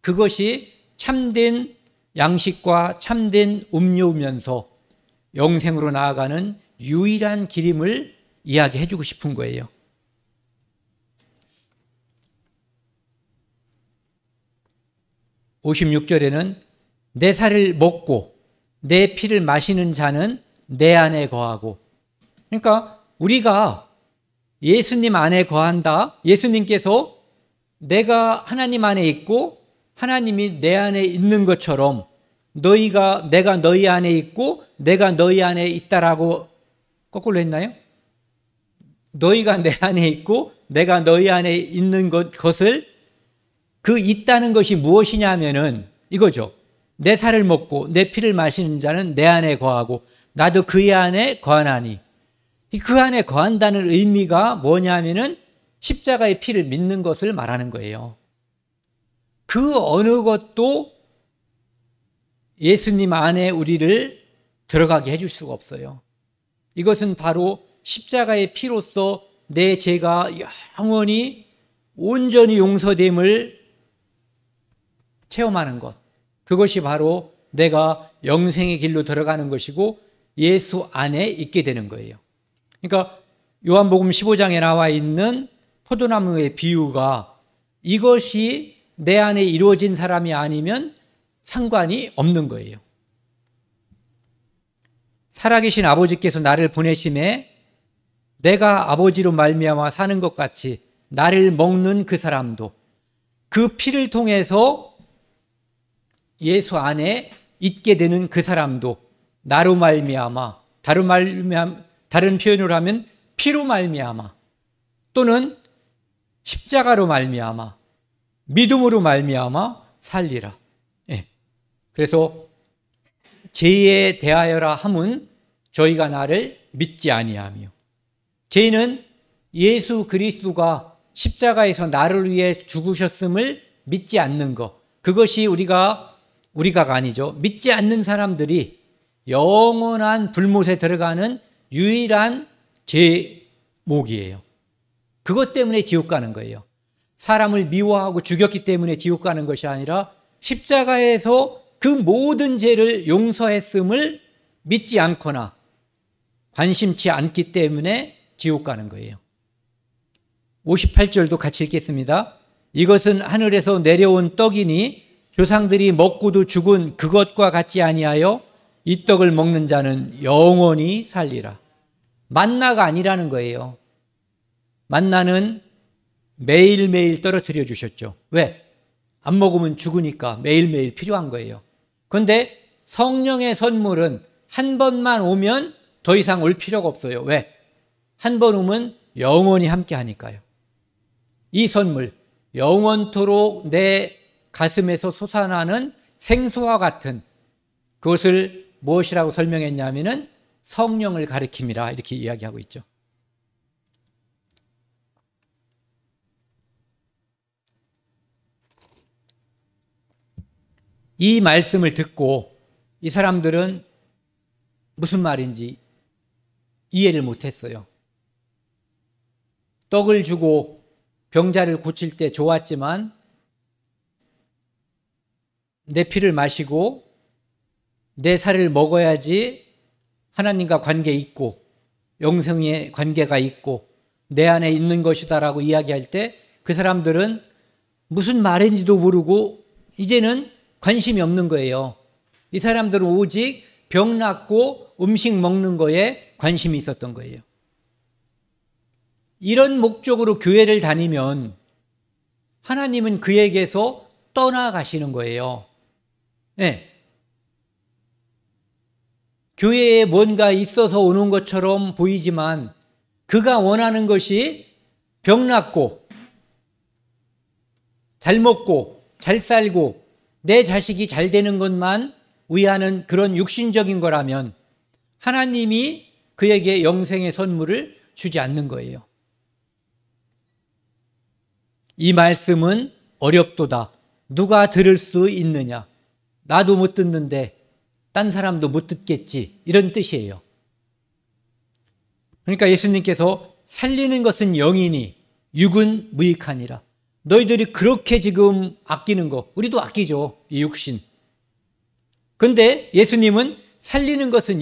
그것이 참된 양식과 참된 음료면서 영생으로 나아가는 유일한 길임을 이야기해 주고 싶은 거예요. (56절에는) 내 살을 먹고 내 피를 마시는 자는 내 안에 거하고, 그러니까 우리가 예수님 안에 거한다. 예수님께서 내가 하나님 안에 있고 하나님이 내 안에 있는 것처럼 내가 너희 안에 있고 내가 너희 안에 있다라고 거꾸로 했나요? 너희가 내 안에 있고 내가 너희 안에 있는 것을, 그 있다는 것이 무엇이냐면은 이거죠. 내 살을 먹고 내 피를 마시는 자는 내 안에 거하고 나도 그의 안에 거하나니. 그 안에 거한다는 의미가 뭐냐면은 십자가의 피를 믿는 것을 말하는 거예요. 그 어느 것도 예수님 안에 우리를 들어가게 해줄 수가 없어요. 이것은 바로 십자가의 피로서 내 죄가 영원히 온전히 용서됨을 체험하는 것, 그것이 바로 내가 영생의 길로 들어가는 것이고 예수 안에 있게 되는 거예요. 그러니까 요한복음 15장에 나와 있는 포도나무의 비유가 이것이 내 안에 이루어진 사람이 아니면 상관이 없는 거예요. 살아계신 아버지께서 나를 보내심에 내가 아버지로 말미암아 사는 것 같이 나를 먹는 그 사람도, 그 피를 통해서 예수 안에 있게 되는 그 사람도 나로 말미암아, 다른 표현으로 하면 피로 말미암아 또는 십자가로 말미암아 믿음으로 말미암아 살리라. 예. 그래서 죄에 대하여라 함은 저희가 나를 믿지 아니하며, 죄는 예수 그리스도가 십자가에서 나를 위해 죽으셨음을 믿지 않는 것, 그것이 우리가 아니죠. 믿지 않는 사람들이 영원한 불못에 들어가는 유일한 제목이에요. 그것 때문에 지옥 가는 거예요. 사람을 미워하고 죽였기 때문에 지옥 가는 것이 아니라 십자가에서 그 모든 죄를 용서했음을 믿지 않거나 관심치 않기 때문에 지옥 가는 거예요. 58절도 같이 읽겠습니다. 이것은 하늘에서 내려온 떡이니 조상들이 먹고도 죽은 그것과 같지 아니하여 이 떡을 먹는 자는 영원히 살리라. 만나가 아니라는 거예요. 만나는 매일매일 떨어뜨려 주셨죠. 왜? 안 먹으면 죽으니까 매일매일 필요한 거예요. 그런데 성령의 선물은 한 번만 오면 더 이상 올 필요가 없어요. 왜? 한 번 오면 영원히 함께 하니까요. 이 선물, 영원토록 내 가슴에서 솟아나는 생수와 같은, 그것을 무엇이라고 설명했냐면은 성령을 가리킴이라 이렇게 이야기하고 있죠. 이 말씀을 듣고 이 사람들은 무슨 말인지 이해를 못했어요. 떡을 주고 병자를 고칠 때 좋았지만 내 피를 마시고 내 살을 먹어야지 하나님과 관계 있고 영생의 관계가 있고 내 안에 있는 것이다라고 이야기할 때 그 사람들은 무슨 말인지도 모르고 이제는 관심이 없는 거예요. 이 사람들은 오직 병 낫고 음식 먹는 거에 관심이 있었던 거예요. 이런 목적으로 교회를 다니면 하나님은 그에게서 떠나가시는 거예요. 네. 교회에 뭔가 있어서 오는 것처럼 보이지만 그가 원하는 것이 병 낫고 잘 먹고 잘 살고 내 자식이 잘 되는 것만 위하는 그런 육신적인 거라면 하나님이 그에게 영생의 선물을 주지 않는 거예요. 이 말씀은 어렵도다. 누가 들을 수 있느냐? 나도 못 듣는데 딴 사람도 못 듣겠지. 이런 뜻이에요. 그러니까 예수님께서 살리는 것은 영이니 육은 무익하니라. 너희들이 그렇게 지금 아끼는 거, 우리도 아끼죠. 이 육신. 그런데 예수님은 살리는 것은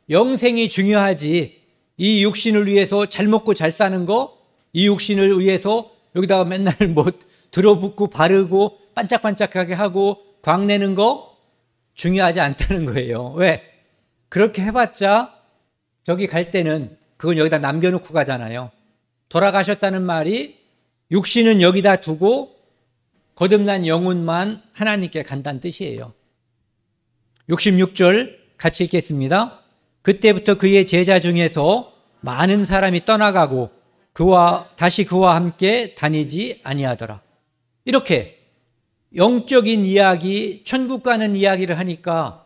영생이 중요하지. 이 육신을 위해서 잘 먹고 잘 사는 거, 이 육신을 위해서 여기다가 맨날 뭐 들어붙고 바르고 반짝반짝하게 하고 광내는 거 중요하지 않다는 거예요. 왜? 그렇게 해봤자 저기 갈 때는 그건 여기다 남겨놓고 가잖아요. 돌아가셨다는 말이 육신은 여기다 두고 거듭난 영혼만 하나님께 간다는 뜻이에요. 66절 같이 읽겠습니다. 그때부터 그의 제자 중에서 많은 사람이 떠나가고 다시 그와 함께 다니지 아니하더라. 이렇게 영적인 이야기, 천국 가는 이야기를 하니까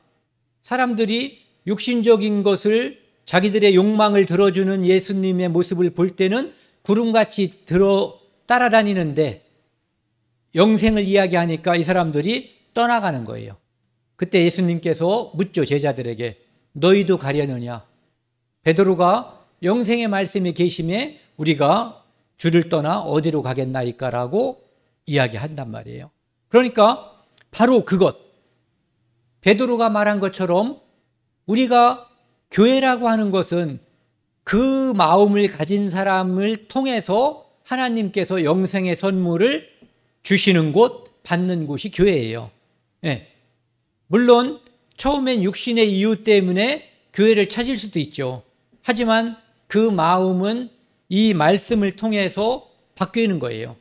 사람들이 육신적인 것을 자기들의 욕망을 들어주는 예수님의 모습을 볼 때는 구름같이 따라다니는데 영생을 이야기하니까 이 사람들이 떠나가는 거예요. 그때 예수님께서 묻죠. 제자들에게 너희도 가려느냐? 베드로가 영생의 말씀에 계심에 우리가 주를 떠나 어디로 가겠나이까라고 이야기한단 말이에요. 그러니까 바로 그것, 베드로가 말한 것처럼 우리가 교회라고 하는 것은 그 마음을 가진 사람을 통해서 하나님께서 영생의 선물을 주시는 곳, 받는 곳이 교회예요. 네. 물론 처음엔 육신의 이유 때문에 교회를 찾을 수도 있죠. 하지만 그 마음은 이 말씀을 통해서 바뀌는 거예요.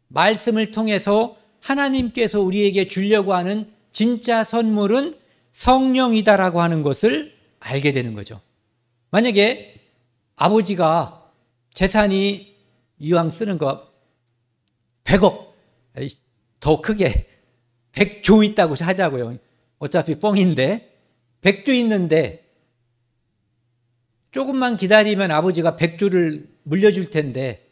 말씀을 통해서 하나님께서 우리에게 주려고 하는 진짜 선물은 성령이다라고 하는 것을 알게 되는 거죠. 만약에 아버지가 재산이 이왕 쓰는 거 100억, 더 크게 100조 있다고 하자고요. 어차피 뻥인데 100조 있는데 조금만 기다리면 아버지가 100조를 물려줄 텐데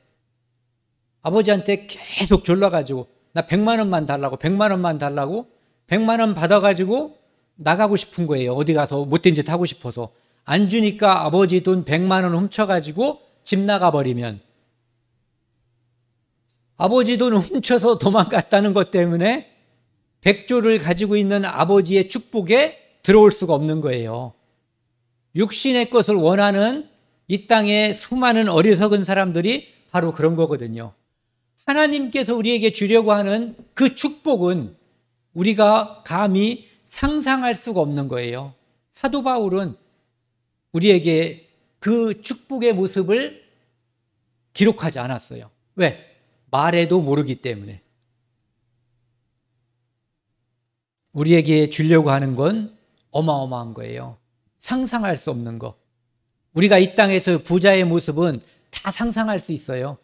아버지한테 계속 졸라가지고 나 100만 원만 달라고 100만 원만 달라고 100만 원 받아가지고 나가고 싶은 거예요. 어디 가서 못된 짓 하고 싶어서. 안 주니까 아버지 돈 100만 원 훔쳐가지고 집 나가버리면 아버지 돈 훔쳐서 도망갔다는 것 때문에 100조를 가지고 있는 아버지의 축복에 들어올 수가 없는 거예요. 육신의 것을 원하는 이 땅의 수많은 어리석은 사람들이 바로 그런 거거든요. 하나님께서 우리에게 주려고 하는 그 축복은 우리가 감히 상상할 수가 없는 거예요. 사도 바울은 우리에게 그 축복의 모습을 기록하지 않았어요. 왜? 말해도 모르기 때문에. 우리에게 주려고 하는 건 어마어마한 거예요. 상상할 수 없는 거. 우리가 이 땅에서 부자의 모습은 다 상상할 수 있어요.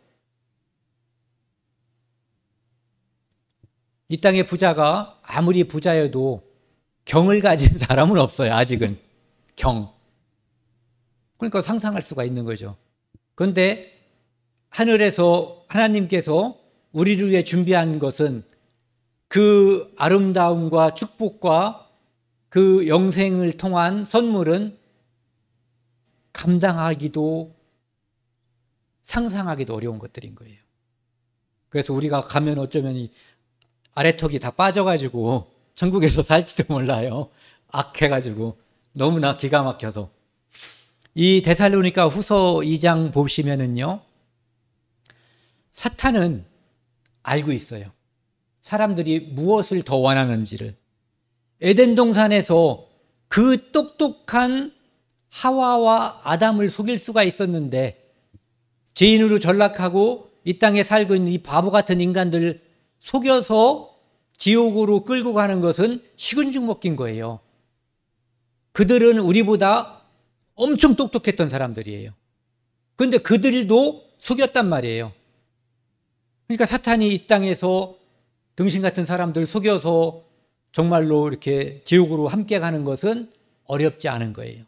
이 땅의 부자가 아무리 부자여도 경을 가진 사람은 없어요. 아직은. 경. 그러니까 상상할 수가 있는 거죠. 그런데 하늘에서 하나님께서 우리를 위해 준비한 것은 그 아름다움과 축복과 그 영생을 통한 선물은 감당하기도 상상하기도 어려운 것들인 거예요. 그래서 우리가 가면 어쩌면 이 아래턱이 다 빠져가지고 천국에서 살지도 몰라요. 악해가지고 너무나 기가 막혀서. 이 데살로니가 후서 2장 보시면은요, 사탄은 알고 있어요. 사람들이 무엇을 더 원하는지를. 에덴 동산에서 그 똑똑한 하와와 아담을 속일 수가 있었는데 죄인으로 전락하고 이 땅에 살고 있는 이 바보 같은 인간들을 속여서 지옥으로 끌고 가는 것은 식은 죽 먹긴 거예요. 그들은 우리보다 엄청 똑똑했던 사람들이에요. 그런데 그들도 속였단 말이에요. 그러니까 사탄이 이 땅에서 등신 같은 사람들 속여서 정말로 이렇게 지옥으로 함께 가는 것은 어렵지 않은 거예요.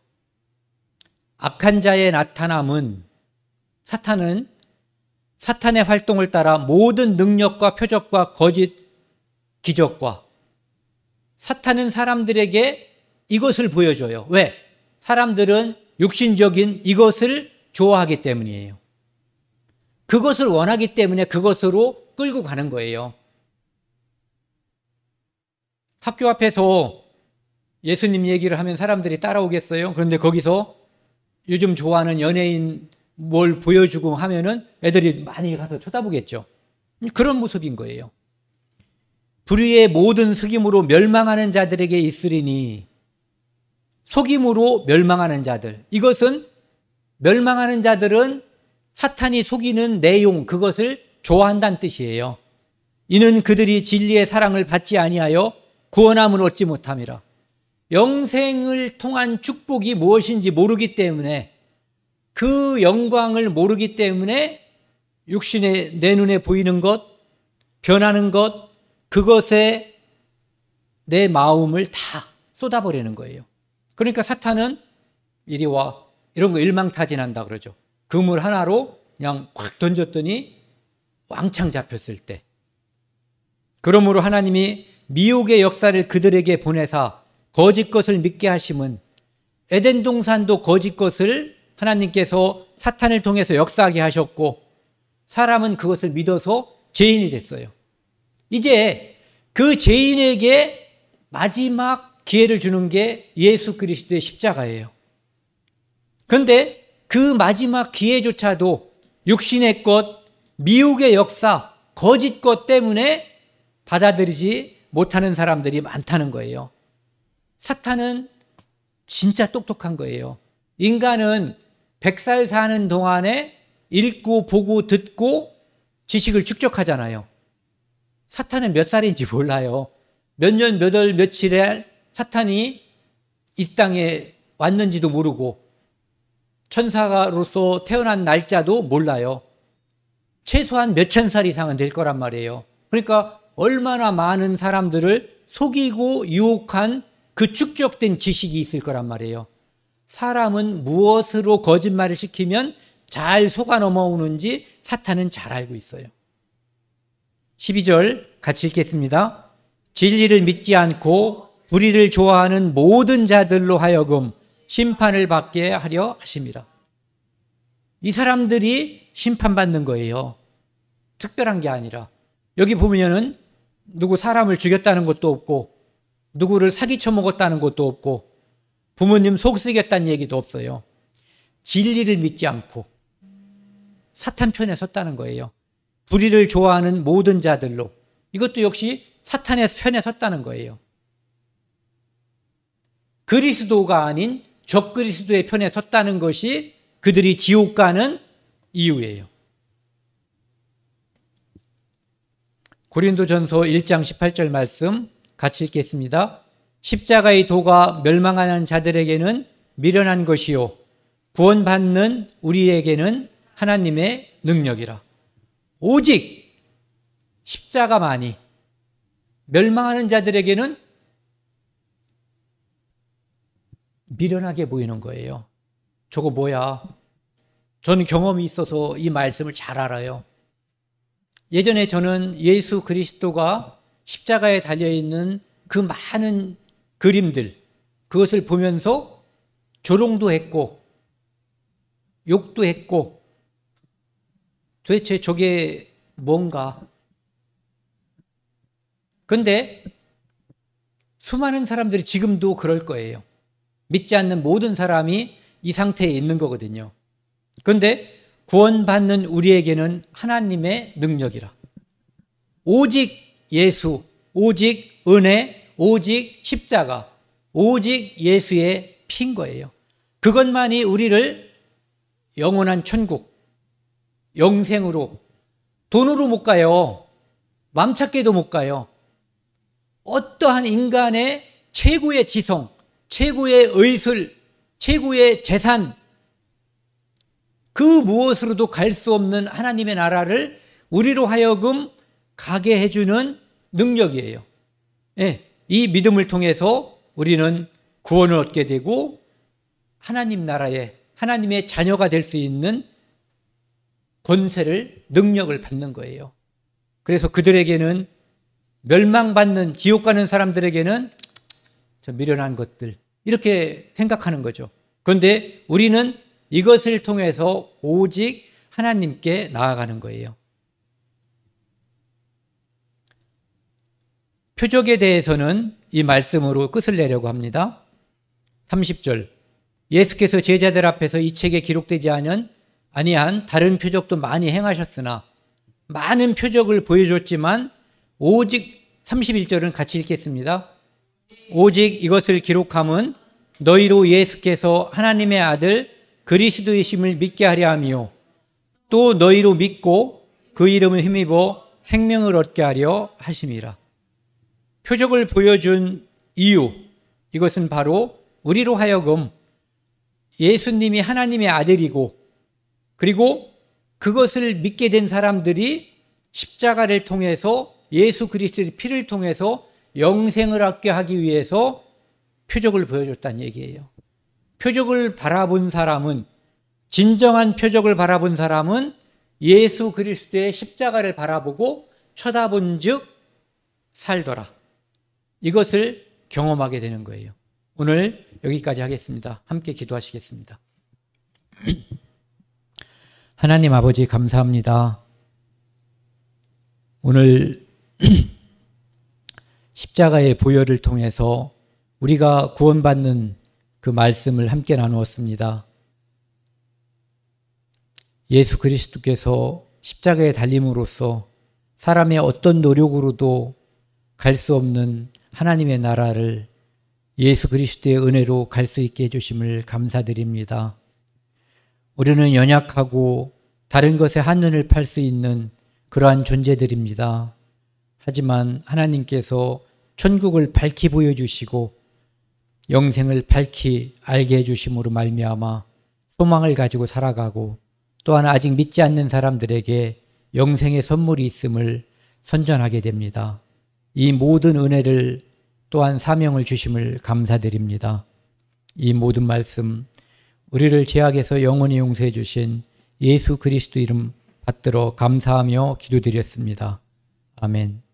악한 자의 나타남은 사탄은 사탄의 활동을 따라 모든 능력과 표적과 거짓 기적과 사탄은 사람들에게 이것을 보여줘요. 왜? 사람들은 육신적인 이것을 좋아하기 때문이에요. 그것을 원하기 때문에 그것으로 끌고 가는 거예요. 학교 앞에서 예수님 얘기를 하면 사람들이 따라오겠어요? 그런데 거기서 요즘 좋아하는 연예인 뭘 보여주고 하면은 애들이 많이 가서 쳐다보겠죠. 그런 모습인 거예요. 불의의 모든 속임으로 멸망하는 자들에게 있으리니, 속임으로 멸망하는 자들. 이것은 멸망하는 자들은 사탄이 속이는 내용, 그것을 좋아한다는 뜻이에요. 이는 그들이 진리의 사랑을 받지 아니하여 구원함을 얻지 못함이라. 영생을 통한 축복이 무엇인지 모르기 때문에, 그 영광을 모르기 때문에 육신의 내 눈에 보이는 것, 변하는 것, 그것에 내 마음을 다 쏟아버리는 거예요. 그러니까 사탄은 이리 와, 이런 거 일망타진한다 그러죠. 그물 하나로 그냥 확 던졌더니 왕창 잡혔을 때. 그러므로 하나님이 미혹의 역사를 그들에게 보내사 거짓 것을 믿게 하심은, 에덴 동산도 거짓 것을 하나님께서 사탄을 통해서 역사하게 하셨고 사람은 그것을 믿어서 죄인이 됐어요. 이제 그 죄인에게 마지막 기회를 주는 게 예수 그리스도의 십자가예요. 그런데 그 마지막 기회조차도 육신의 것, 미혹의 역사, 거짓 것 때문에 받아들이지 못하는 사람들이 많다는 거예요. 사탄은 진짜 똑똑한 거예요. 인간은 100살 사는 동안에 읽고 보고 듣고 지식을 축적하잖아요. 사탄은 몇 살인지 몰라요. 몇 년, 몇 월, 며칠에 사탄이 이 땅에 왔는지도 모르고 천사로서 태어난 날짜도 몰라요. 최소한 몇천 살 이상은 될 거란 말이에요. 그러니까 얼마나 많은 사람들을 속이고 유혹한 그 축적된 지식이 있을 거란 말이에요. 사람은 무엇으로 거짓말을 시키면 잘 속아 넘어오는지 사탄은 잘 알고 있어요. 12절 같이 읽겠습니다. 진리를 믿지 않고 불의를 좋아하는 모든 자들로 하여금 심판을 받게 하려 하심이라. 이 사람들이 심판받는 거예요. 특별한 게 아니라. 여기 보면은 누구 사람을 죽였다는 것도 없고 누구를 사기쳐 먹었다는 것도 없고 부모님 속쓰겠다는 얘기도 없어요. 진리를 믿지 않고 사탄 편에 섰다는 거예요. 불의를 좋아하는 모든 자들로. 이것도 역시 사탄의 편에 섰다는 거예요. 그리스도가 아닌 적그리스도의 편에 섰다는 것이 그들이 지옥 가는 이유예요. 고린도전서 1장 18절 말씀 같이 읽겠습니다. 십자가의 도가 멸망하는 자들에게는 미련한 것이요 구원받는 우리에게는 하나님의 능력이라. 오직 십자가만이 멸망하는 자들에게는 미련하게 보이는 거예요. 저거 뭐야? 저는 경험이 있어서 이 말씀을 잘 알아요. 예전에 저는 예수 그리스도가 십자가에 달려있는 그 많은 그림들, 그것을 보면서 조롱도 했고 욕도 했고 도대체 저게 뭔가. 그런데 수많은 사람들이 지금도 그럴 거예요. 믿지 않는 모든 사람이 이 상태에 있는 거거든요. 그런데 구원받는 우리에게는 하나님의 능력이라. 오직 예수, 오직 은혜, 오직 십자가, 오직 예수의 피인 거예요. 그것만이 우리를 영원한 천국, 영생으로, 돈으로 못 가요. 맘 찾게도 못 가요. 어떠한 인간의 최고의 지성, 최고의 의술, 최고의 재산, 그 무엇으로도 갈 수 없는 하나님의 나라를 우리로 하여금 가게 해주는 능력이에요. 예, 이 믿음을 통해서 우리는 구원을 얻게 되고 하나님 나라의 하나님의 자녀가 될 수 있는 권세를, 능력을 받는 거예요. 그래서 그들에게는 멸망받는 지옥 가는 사람들에게는 저 미련한 것들 이렇게 생각하는 거죠. 그런데 우리는 이것을 통해서 오직 하나님께 나아가는 거예요. 표적에 대해서는 이 말씀으로 끝을 내려고 합니다. 30절 예수께서 제자들 앞에서 이 책에 기록되지 아니한 다른 표적도 많이 행하셨으나 많은 표적을 보여줬지만 오직 31절은 같이 읽겠습니다. 오직 이것을 기록함은 너희로 예수께서 하나님의 아들 그리스도이심을 믿게 하려 함이요 또 너희로 믿고 그 이름을 힘입어 생명을 얻게 하려 하심이라. 표적을 보여준 이유, 이것은 바로 우리로 하여금 예수님이 하나님의 아들이고 그리고 그것을 믿게 된 사람들이 십자가를 통해서 예수 그리스도의 피를 통해서 영생을 얻게 하기 위해서 표적을 보여줬다는 얘기예요. 표적을 바라본 사람은, 진정한 표적을 바라본 사람은 예수 그리스도의 십자가를 바라보고 쳐다본 즉 살더라. 이것을 경험하게 되는 거예요. 오늘 여기까지 하겠습니다. 함께 기도하시겠습니다. 하나님 아버지 감사합니다. 오늘 십자가의 보혈을 통해서 우리가 구원받는 그 말씀을 함께 나누었습니다. 예수 그리스도께서 십자가에 달림으로써 사람의 어떤 노력으로도 갈 수 없는 하나님의 나라를 예수 그리스도의 은혜로 갈 수 있게 해주심을 감사드립니다. 우리는 연약하고 다른 것에 한눈을 팔 수 있는 그러한 존재들입니다. 하지만 하나님께서 천국을 밝히 보여주시고 영생을 밝히 알게 해주심으로 말미암아 소망을 가지고 살아가고 또한 아직 믿지 않는 사람들에게 영생의 선물이 있음을 선전하게 됩니다. 이 모든 은혜를 또한 사명을 주심을 감사드립니다. 이 모든 말씀 우리를 죄악에서 영원히 용서해 주신 예수 그리스도 이름 받들어 감사하며 기도드렸습니다. 아멘.